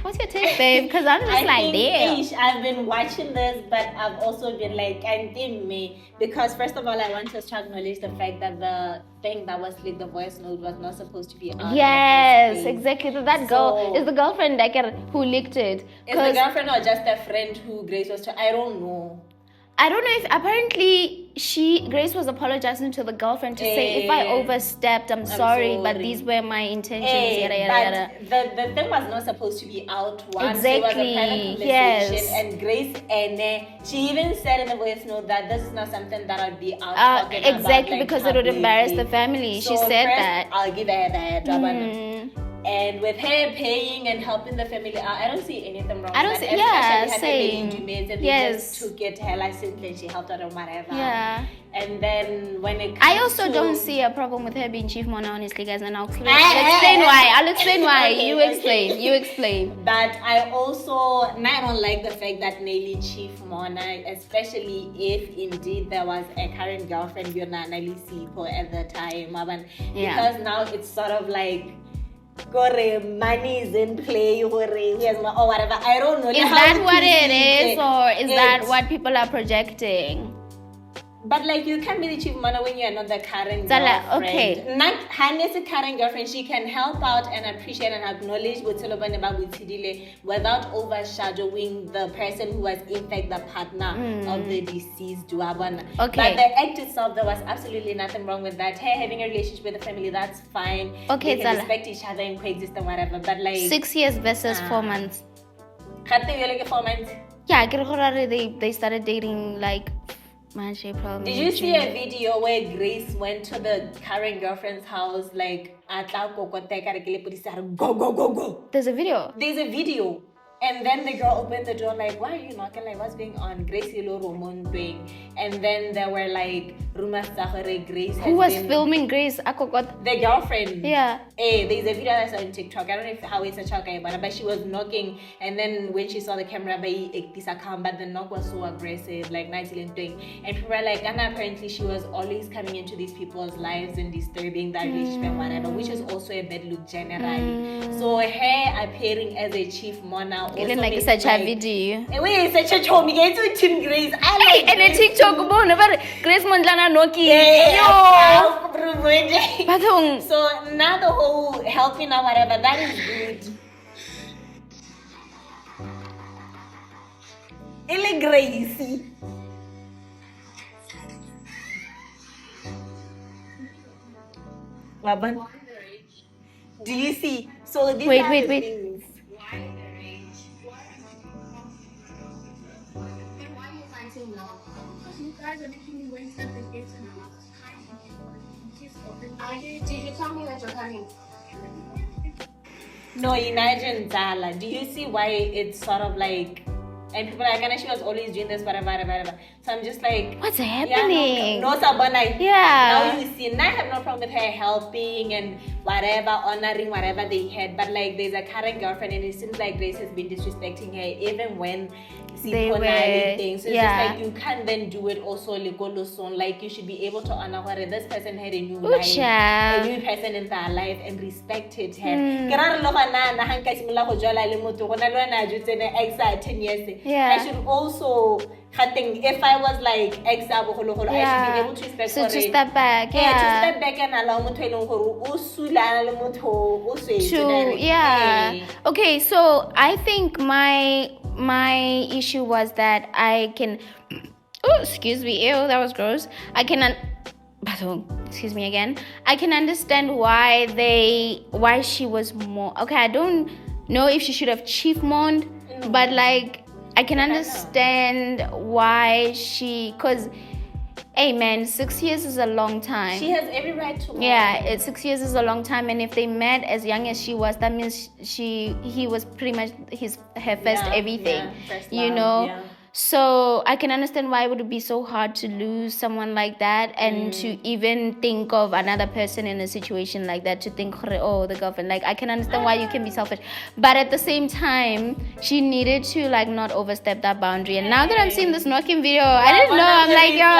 what's your take, babe? Because I'm just damn. I've been watching this, but I've also been like, and in me, because first of all, I want us to acknowledge the fact that the thing that was leaked, the voice note, was not supposed to be out. Yes, exactly. So that girl is the girlfriend who leaked it. Is the girlfriend or just a friend who Grace was? I don't know. I don't know if apparently Grace was apologizing to the girlfriend to say, if I overstepped, I'm sorry, but these were my intentions. Yada, yada, yada. The thing was not supposed to be out once. Exactly. It was a private conversation. And Grace she even said in the voice note that this is not something that I'd be out talking exactly, about, because it would embarrass the family. So she said first, that. I'll give her that. And with her paying and helping the family out, I don't see anything wrong. I don't see, same. And they just took it her license and she helped out or whatever. Yeah. And then when it comes I also don't see a problem with her being chief mourner, honestly, guys, and I'll explain why. I'll explain why. Okay, you explain. But I also don't like the fact that Nelly chief mourner, especially if indeed there was a current girlfriend, Nelly Sipo at the time. Because now it's sort of like, money is in play, or whatever. I don't know. Is that what it is, or is that what people are projecting? But like, you can't be the chief mourner when you're not the current girlfriend. Okay. Not Hannah's a current girlfriend. She can help out and appreciate and acknowledge without overshadowing the person who was in fact the partner of the deceased. Okay. But the act itself, there was absolutely nothing wrong with that. Her having a relationship with the family, that's fine. Okay, they can respect each other and coexist and whatever. But like 6 years versus 4 months. Can't they like 4 months? Yeah, they started dating like March, April, May, Did you see June. a video where Grace went to the current girlfriend's house, like, go? There's a video. There's a video. And then the girl opened the door, like, why are you knocking? Like, what's going on? Grace Hilo Romon doing. And then there were like rumors that Grace Who was filming Grace? The girlfriend. Yeah. There's a video that's on TikTok. I don't know how it's a child, but she was knocking, and then when she saw the camera, but the knock was so aggressive, like Nigerian thing. And people were like, and apparently she was always coming into these people's lives and disturbing their relationship and whatever, which is also a bad look generally. So her appearing as a chief mourner also like such a video. Wait, such a home. You get to Team Grace. I like and a TikTok but Grace Mondlana Noki. So now the whole helping or whatever, that is good. Ele Grace. Laban. Do you see? So these wait. things. Did you tell me that you're coming? No, imagine Zala. Do you see why it's sort of like, and people are like, "Anna, she was always doing this, whatever. So I'm just like, what's happening? No, Sabana. Yeah. Now you see, and I have no problem with her helping and whatever, honoring whatever they had. But like, there's a current girlfriend, and it seems like Grace has been disrespecting her even when they were things. So it's just like you can't then do it also like you should be able to honor her. This person had a new life, a new person in their life, and respected her. Yeah. I should also think if I was like I should be able to respect so to step back. Yeah, to step back and allow Okay, so I think my issue was that I can excuse me, ew, that was gross. Excuse me again. I can understand why she was more okay. I don't know if she should have chief mourned, but like I can understand why because hey man, 6 years is a long time. She has every right to mourn. Yeah, 6 years is a long time, and if they met as young as she was, that means he was pretty much her first everything. First you love, know. So I can understand why it would be so hard to lose someone like that, and to even think of another person in a situation like that, to think, oh, the girlfriend. Like I can understand why you can be selfish, but at the same time, she needed to like not overstep that boundary. And now that I'm seeing this knocking video, I didn't know. I'm like, yo,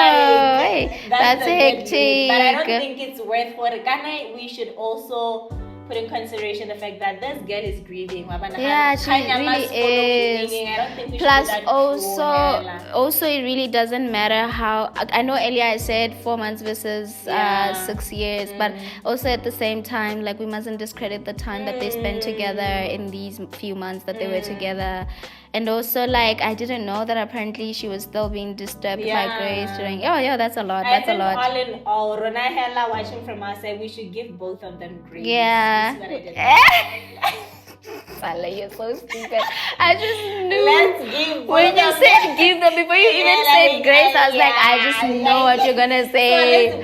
hey, that's hectic. But I don't think it's worth for Ghana. We should also put in consideration the fact that this girl is grieving. Yeah, she really is. I don't think we Plus, should do that also, it really doesn't matter how. I know earlier I said 4 months versus 6 years, but also at the same time, like we mustn't discredit the time that they spent together in these few months that they were together. And also, like, I didn't know that apparently she was still being disturbed by Grace during. That's a lot. That's a lot. All in all, Rona Hela watching from our side, we should give both of them grace. Yeah. Sala, you're so stupid. I just knew. Let's give when you said give them before you even said grace, I was like, I just know what you're gonna say.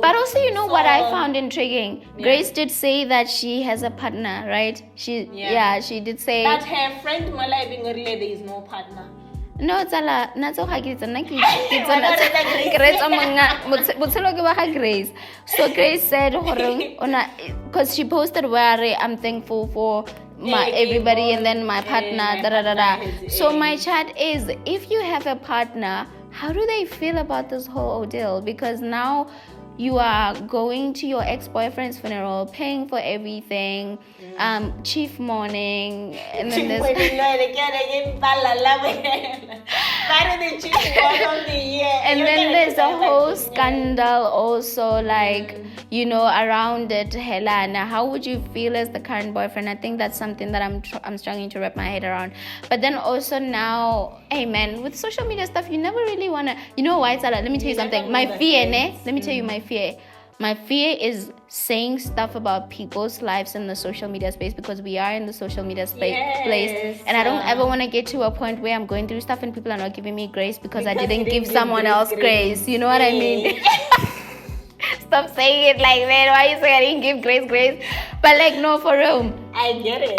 But also, you know what I found intriguing? Grace did say that she has a partner, right? She did say. But her friend Malay being there is no partner. No, tsala, natso ga ke tsena ke Grace botshelo ke ba ga Grace. So Grace said because she posted where I'm thankful for my everybody and then my partner So my chat is, if you have a partner, how do they feel about this whole ordeal? Because now you are going to your ex-boyfriend's funeral, paying for everything, chief mourning, and then there's and then there's a whole scandal also, like around it. Helena, how would you feel as the current boyfriend? I think that's something that I'm struggling to wrap my head around. But then also now, hey man, with social media stuff, you never really wanna. You know why, Salah? Let me tell you something. My fear, Let me tell you my fear. My fear is saying stuff about people's lives in the social media space, because we are in the social media place, and I don't ever want to get to a point where I'm going through stuff and people are not giving me grace because I didn't give someone else grace. You know what I mean? Stop saying it like that. Why you say I didn't give grace? But like, no, for real. I get it.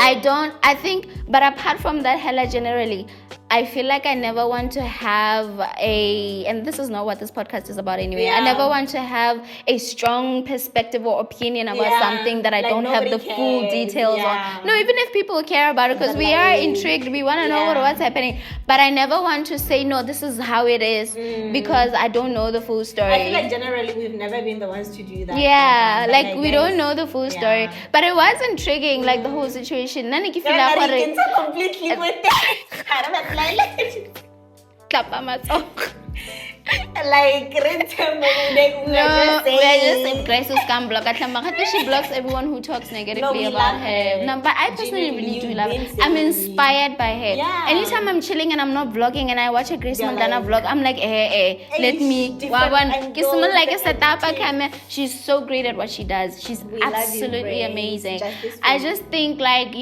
But apart from that, hella generally, I feel like I never want to have and this is not what this podcast is about anyway. I never want to have a strong perspective or opinion about something that I don't have the full details on. No, even if people care about it, because we are intrigued, we want to know what's happening. But I never want to say, no, this is how it is, because I don't know the full story. I feel like generally we've never been the ones to do that. Yeah, like we don't know the full story. But it was intriguing, like the whole situation. Completely with that. Clap myself. Like, we're just saying Grace can block. She blocks everyone who talks negatively about her. No, but I personally really do love her. I'm inspired by her. Yeah. Anytime I'm chilling and I'm not vlogging and I watch a Grace Montana vlog, I'm like, let me. She's so great at what she does. She's absolutely amazing. I just think, like,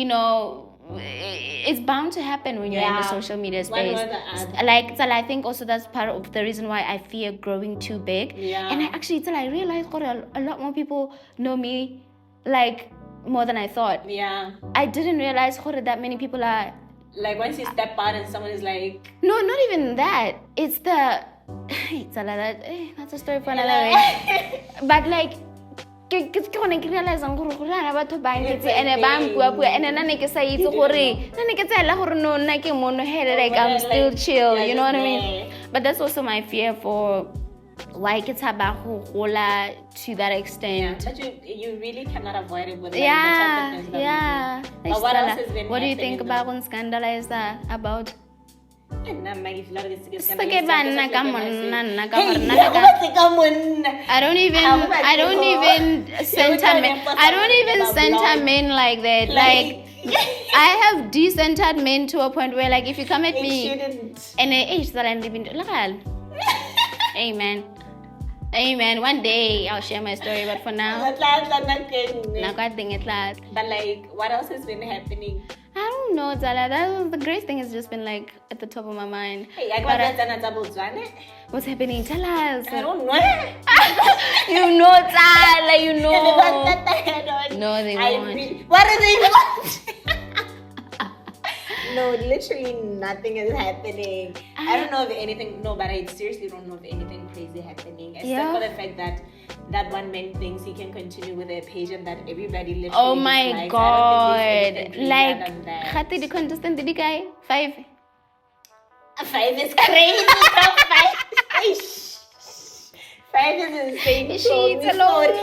it's bound to happen when you're in the social media space. Like, I think also that's part of the reason why I fear growing too big. And I realized a lot more people know me like more than I thought. Yeah. I didn't realize that many people are. Like once you step out and someone is like. No, not even that. It's the. That's a story for another way. But like. Ke realize gore go rana batho ba ntse ene ba mpua ene nna ke sa itse gore nna ke tsela gore no nna ke mono hele like I'm still chill, you know what I mean? But that's also my fear for why ke tshaba go gola to that extent. Yeah, but you really cannot avoid it with like, yeah, the type of things that yeah. we do. But what else has been what do you think happening, about when scandalize about? I don't even center men like that. Like I have decentered men to a point where like if you come at me and age that I'm living, amen. Amen. One day I'll share my story, but for now, but like, what else has been happening? I don't know, Zala. The great thing has just been like at the top of my mind. Hey, what's happening? Tell us. I don't know. You know, Zala. You know. No, they won't. What are they want? No, literally nothing is happening. I don't know if anything. No, but I seriously don't know if anything crazy happening, except for the fact that one man thinks he can continue with a page and that everybody literally. Oh my God! Like, Khati the contestant, the guy 5. 5 is crazy. 5. 5 is insane. She's alone.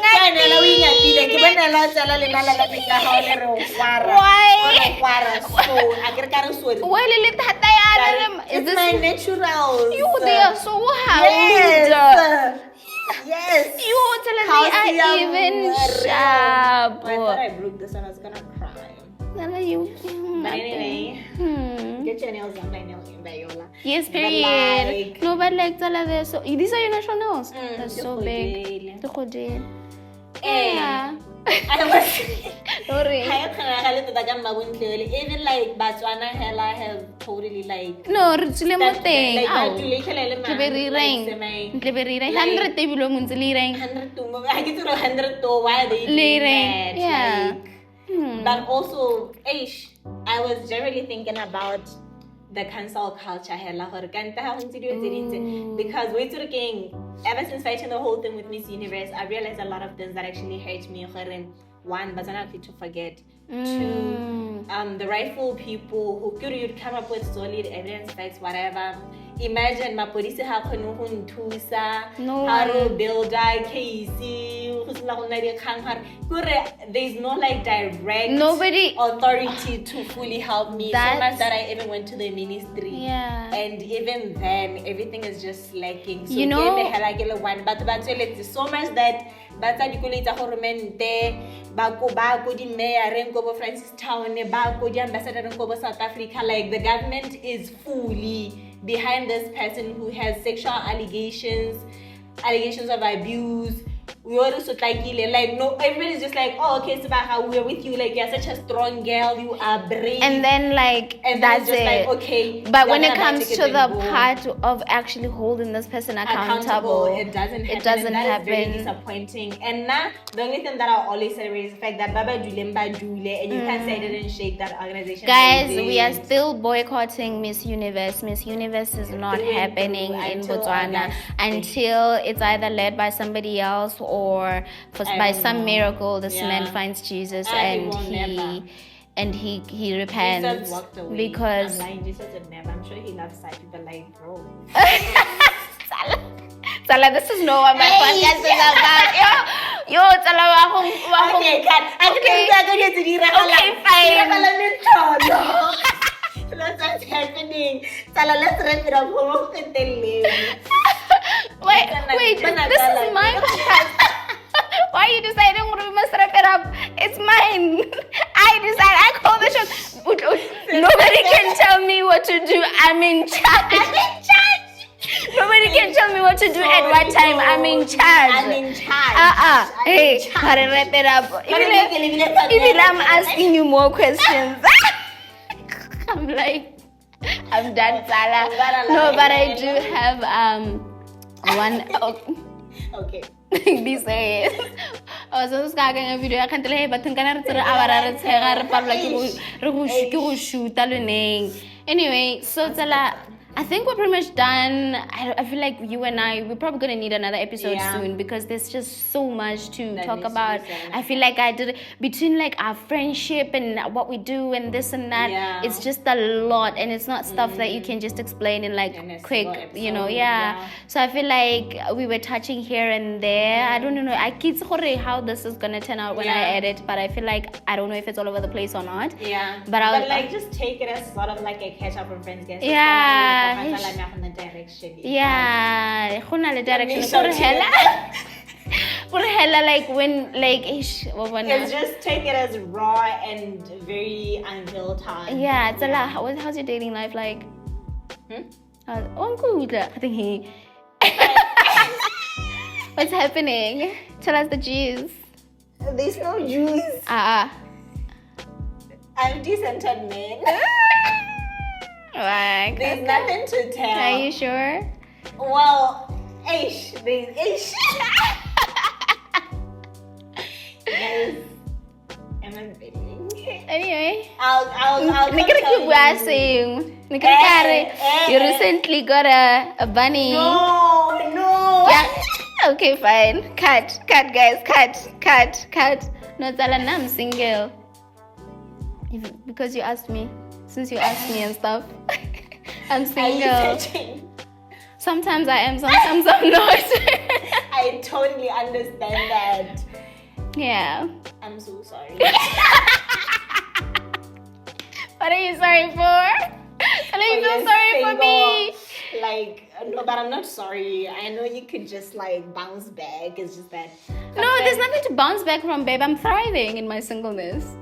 It's my natural. You, they are so hard. Yes. You are even sharp. I thought I broke this and I was gonna cry. But anyway, get your nails done. My nails in Bayola. Yes, period. But like, so these are your natural nails. That's so big. Yeah. I was even like Batswana hella have totally like no thing. like why are they doing that? Yeah. But also I was generally thinking about the cancel culture because we're talking ever since fighting the whole thing with Miss Universe, I realized a lot of things that actually hurt me. One, but not to forget. Two, the rightful people who could you'd come up with solid evidence, facts, whatever. Imagine my police have how to build a case. There's no like direct authority to fully help me. So much that I even went to the ministry. Yeah. And even then, everything is just lacking. So you know, but so much that Bako di mayor in Kobo Francis Town, Bako di ambassador in Kobo South Africa. Like the government is fully behind this person who has sexual allegations of abuse. We also like no, everybody's just like, oh okay, Sebaga, we're with you, like you're such a strong girl, you are brave. And then that's just it. Like, okay. But when it comes to the part of actually holding this person accountable, it doesn't happen. That is very disappointing. And now the only thing that I always celebrate is the fact that Baba Julemba Jule, and you can't say I didn't shake that organization. Guys, we are still boycotting Miss Universe. Miss Universe is not happening in Botswana until it's either led by somebody else or by some miracle this man finds Jesus and he repents because I'm lying. Jesus would never. I'm sure he loves side people like bro. Sala, this is not what my podcast is about. Yo, Sala, okay, fine. That's what's happening. Sala, let's wrap it up. Wait, this is my podcast. Why are you deciding we must wrap it up? It's mine. I call the show. Nobody can tell me what to do. I'm in charge. Nobody can tell me what to do at what time. I'm in charge. Hey, wrap it up. Even I'm asking you more questions. I'm like, I'm done, Salah. No, but I do have one. Okay. Be serious. Oh, so this guy can video. I can't tell you, but think I'm gonna our shoot. Anyway, so I think we're pretty much done. I feel like you and we're probably going to need another episode soon because there's just so much to talk about. I feel like I did between like our friendship and what we do and this and that. Yeah. It's just a lot, and it's not stuff that you can just explain in like quick, So I feel like we were touching here and there. I don't know. I keep sorry how this is going to turn out when I edit, but I feel like I don't know if it's all over the place or not. Yeah. But like just take it as sort of like a catch up from friends. Guys. Yeah. The direction. Yeah, the direction. For hella, like when, like, just take it as raw and very unfiltered. Yeah, it's a lot. How's your dating life like? I'm good. I think he. What's happening? Tell us the juice. There's no juice. I'm decented man. Like, there's nothing to tell. Are you sure? Well, there's Guys, I'm unveiling. Anyway, I'll you recently got a bunny. No. Yeah. Okay, fine. Cut, guys. Cut. No, I'm single. Because you asked me. Since you asked me and stuff, I'm single. Sometimes I am, sometimes I'm not. I totally understand that. Yeah. I'm so sorry. What are you sorry for? Are you so sorry for me? Like, no, but I'm not sorry. I know you could just like bounce back. It's just that. No, there's nothing to bounce back from, babe. I'm thriving in my singleness.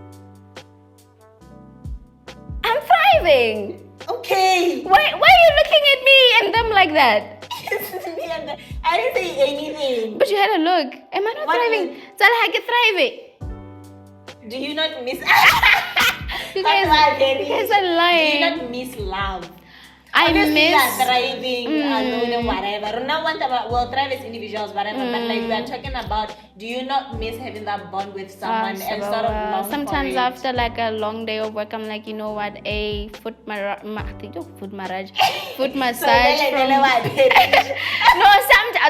I'm thriving. Okay. Why are you looking at me and them like that? I didn't say anything. But you had a look. Am I not thriving? Do you not miss? You guys are lying. Do you not miss love? I miss thriving alone and whatever. Not want about thrive as individuals, whatever. But like we are talking about, do you not miss having that bond with someone and sort of long sometimes for after like a long day of work, I'm like, you know what, foot massage from. No,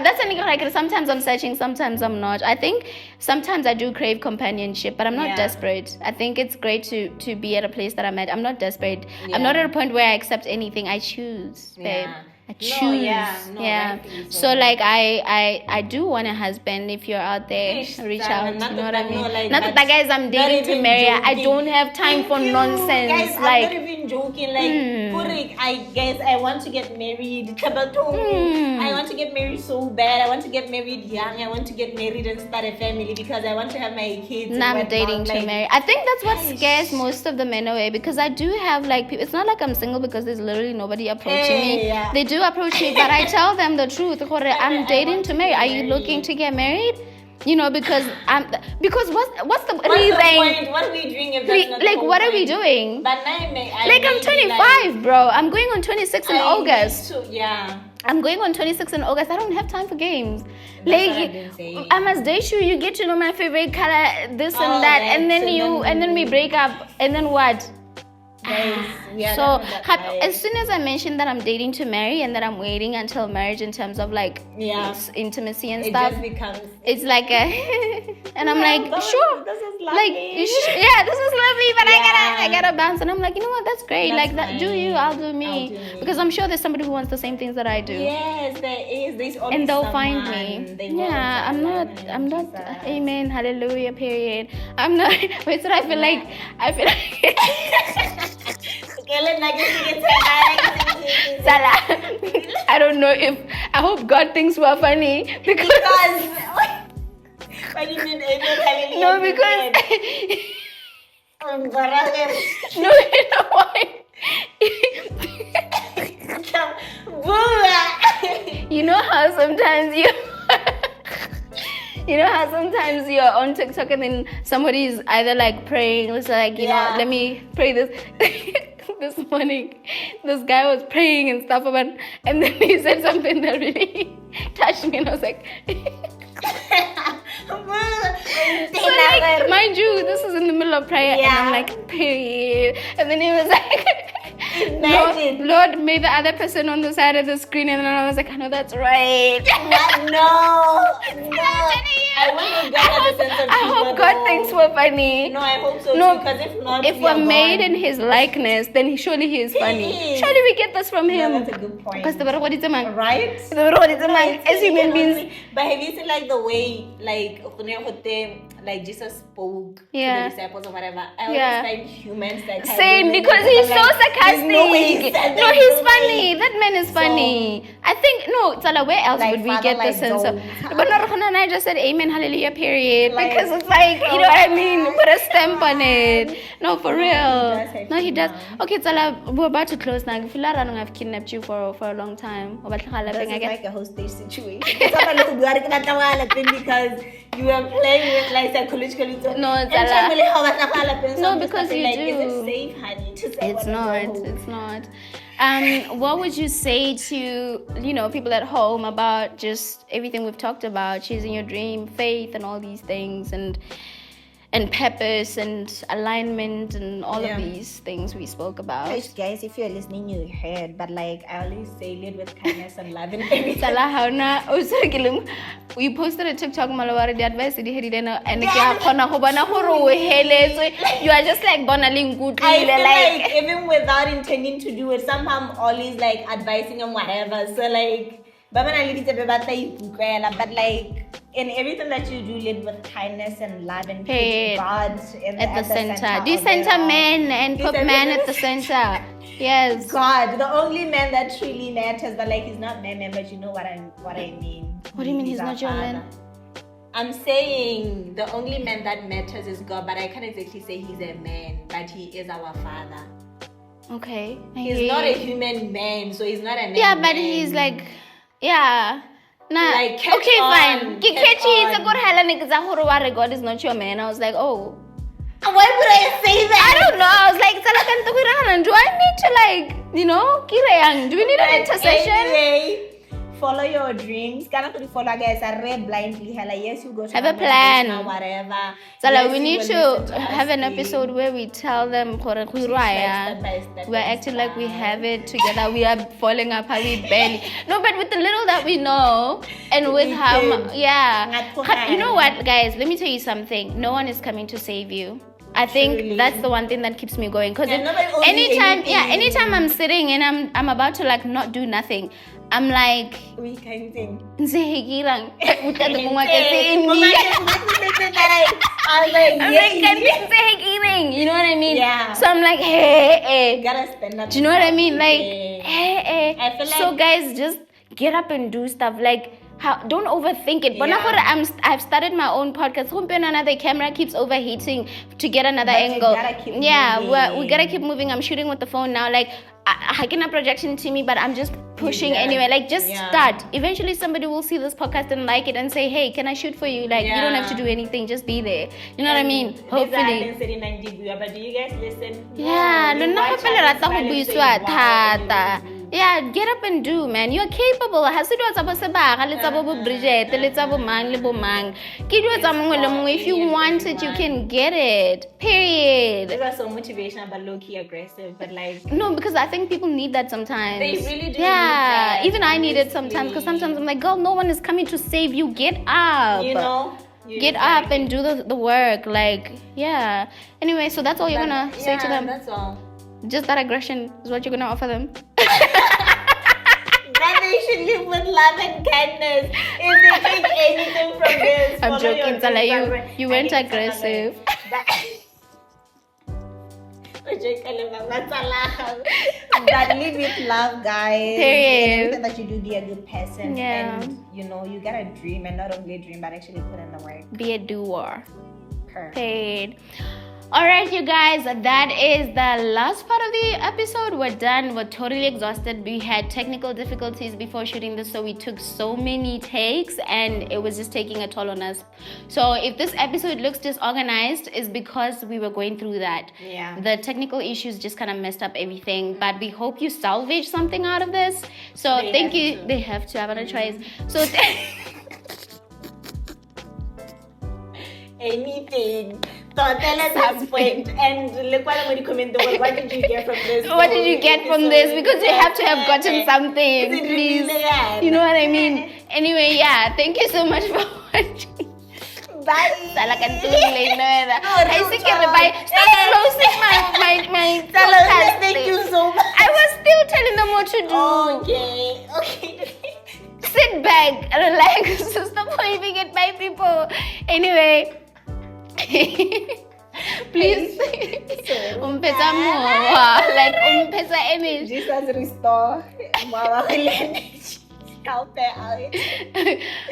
that's something like sometimes I'm searching, sometimes I'm not. I think sometimes I do crave companionship, but I'm not desperate. I think it's great to be at a place that I'm at. I'm not desperate. I'm not at a point where I accept anything. I choose, babe. I choose. So like I do want a husband. If you're out there, reach out. You know what I mean? Like, not that guys I'm dating to marry. I don't have time for nonsense. Guys, like I'm not even joking. Like I guess I want to get married. I want to get married so bad. I want to get married young. I want to get married and start a family because I want to have my kids. Nah, I'm dating to marry. I think that's what scares most of the men away, because I do have like people. It's not like I'm single because there's literally nobody approaching me. Yeah. They do approach me, but I tell them the truth. I'm dating to marry. Are you looking to get married? You know, because what's the point? What are we doing if that's not like what are we doing? But I'm 25, bro. I'm going on 26 in August. I'm going on 26 in August. I don't have time for games. I must date you. You get to know my favorite color, this and that, and then we break up, and then what? So as soon as I mentioned that I'm dating to marry and that I'm waiting until marriage in terms of like intimacy and stuff, it's like and I'm like, sure, this is lovely. Like this is lovely, but I gotta bounce, and I'm like, you know what, that's great. That's that, do you, I'll do me, because I'm sure there's somebody who wants the same things that I do. Yes, there is. There's always and they'll find me. I'm not. Amen. Hallelujah. Period. I'm not. Wait, so I feel like. I don't know if. I hope God thinks we're funny because what do you mean, amen? No, because no, you know why? You know how sometimes you're on TikTok and then somebody is either like praying, it's like, you know, let me pray this. This morning, this guy was praying and stuff about, and then he said something that really touched me, and I was like, mind you, this is in the middle of prayer, and I'm like, period. And then he was like, Imagine. Lord, may the other person on the side of the screen, and then I was like, I know that's right. What? No. I hope God thinks we're funny. No, I hope so No, too, because if not, if we're made in His likeness, then surely He is funny. Surely we get this from Him. No, that's a good point. Because the what is a man? Right? As human beings. But have you seen like the way like Jesus spoke to the disciples or whatever? I always find humans that same, because he's so sarcastic. No, he's funny. That man is funny. I think Tsala, where else would we get the sense of? But I just said amen, hallelujah, period. Because it's like, you know what I mean? Put a stamp on it. No, for real. He does. Okay, Tsala, we're about to close now. If I've kidnapped you for a long time. This is like a hostage situation. Because you were playing with like psychologically. No, because you like, do. Is it safe, honey, to say it's not. What would you say to people at home about just everything we've talked about, chasing your dream, faith, and all these things, and purpose and alignment and all of these things we spoke about? Guys, if you're listening, you heard. But like I always say, lead with kindness and love and everything. We posted a TikTok malawari the advice and you are just like bonaling good. I feel like even without intending to do it, somehow I'm always like advising and whatever. So like but like in everything that you do, live with kindness and love and put God at the center. Do center men and put man at the center. Yes. God, the only man that truly matters, but like he's not my man, but you know what I mean. What do you mean he's not your man? I'm saying the only man that matters is God, but I can't exactly say he's a man, but he is our father. Okay. He's not a human man, so he's not a man. Yeah, but he's like, yeah. Nah. Like, okay, fine. God is not your man. I was like, oh. Why would I say that? I don't know. I was like, do I need to do we need an intercession? Anyway, follow your dreams. Cannot follow guys. I read blindly. Yes, you go to have a plan. Whatever. So yes, we need to have an episode where we tell them we're acting like we have it together. We are falling apart. We barely. No, but with the little that we know and with how you know what, guys? Let me tell you something. No one is coming to save you. I think that's the one thing that keeps me going. Because anytime I'm sitting and I'm about to not do nothing, I'm like, we can sing. You know what I mean? Yeah. So I'm like, hey. Gotta spend that. Do you know what I mean? Like, hey. I feel like so guys, just get up and do stuff. Like, don't overthink it. But I've started my own podcast. The camera keeps overheating to get another angle. We gotta keep moving. I'm shooting with the phone now. Like, I can have projection to me, but I'm just pushing anyway. Like, just start. Eventually, somebody will see this podcast and like it and say, "Hey, can I shoot for you?" Like, you don't have to do anything. Just be there. You know what I mean? Hopefully. But do you guys listen? Yeah, get up and do, man. You're capable. If you want it, you can get it. Period. These are so motivational but low-key aggressive. But like, no, because I think people need that sometimes. They really do. Yeah, need that, even I need it sometimes. Because sometimes I'm like, girl, no one is coming to save you. Get up. Get up and do the work. Like, yeah. Anyway, so that's all you're gonna say to them. That's all. Just that aggression is what you're gonna offer them. That they should live with love and kindness. If they take anything from this, I'm joking, Tala. You went aggressive. But live with love, guys. Period. That you do, be a good person. Yeah. And you gotta dream, and not only dream, but actually put in the work. Be a doer. Paid. Alright, you guys, that is the last part of the episode. We're done. We're totally exhausted. We had technical difficulties before shooting this, so we took so many takes and it was just taking a toll on us. So if this episode looks disorganized, it's because we were going through that. Yeah. The technical issues just kind of messed up everything, but we hope you salvage something out of this. So thank you. They have to have a choice. So anything. So tell us at this point. And look what I'm going to comment over. What did you get from this? What did you get from this? Because you have to have gotten something, please. You know what I mean? Anyway, yeah. Thank you so much for watching. Bye. I think bye. Stop closing my podcast. Thank you so much. I was still telling them what to do. Okay. Sit back, relax, stop waving at my people. Anyway, please, umpeza more, like umpeza image. Jesus restore Mama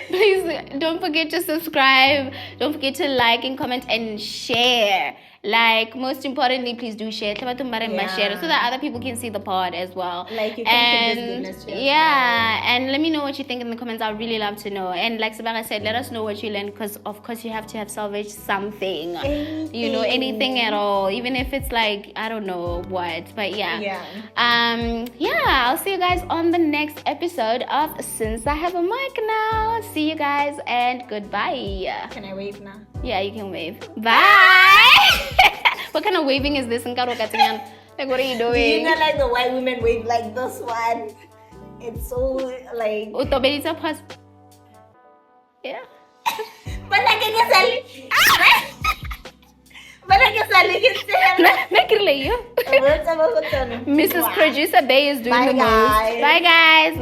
Please don't forget to subscribe. Don't forget to like and comment and share. Like, most importantly, please do share. Share so that other people can see the pod as well. Like, you and and let me know what you think in the comments. I'd really love to know. And like Sebaga said, let us know what you learned, because of course you have to have salvaged something. You know, anything at all, even if it's like, I don't know what, but yeah. I'll see you guys on the next episode of Since I Have a Mic Now. See you guys and goodbye. Can I wave now? Yeah, you can wave. Bye. What kind of waving is this? Like, what are you doing? Do you know, like, the white women wave like this one? It's so like. Yeah. But like I Mrs. Producer Bay is doing the most. Bye guys.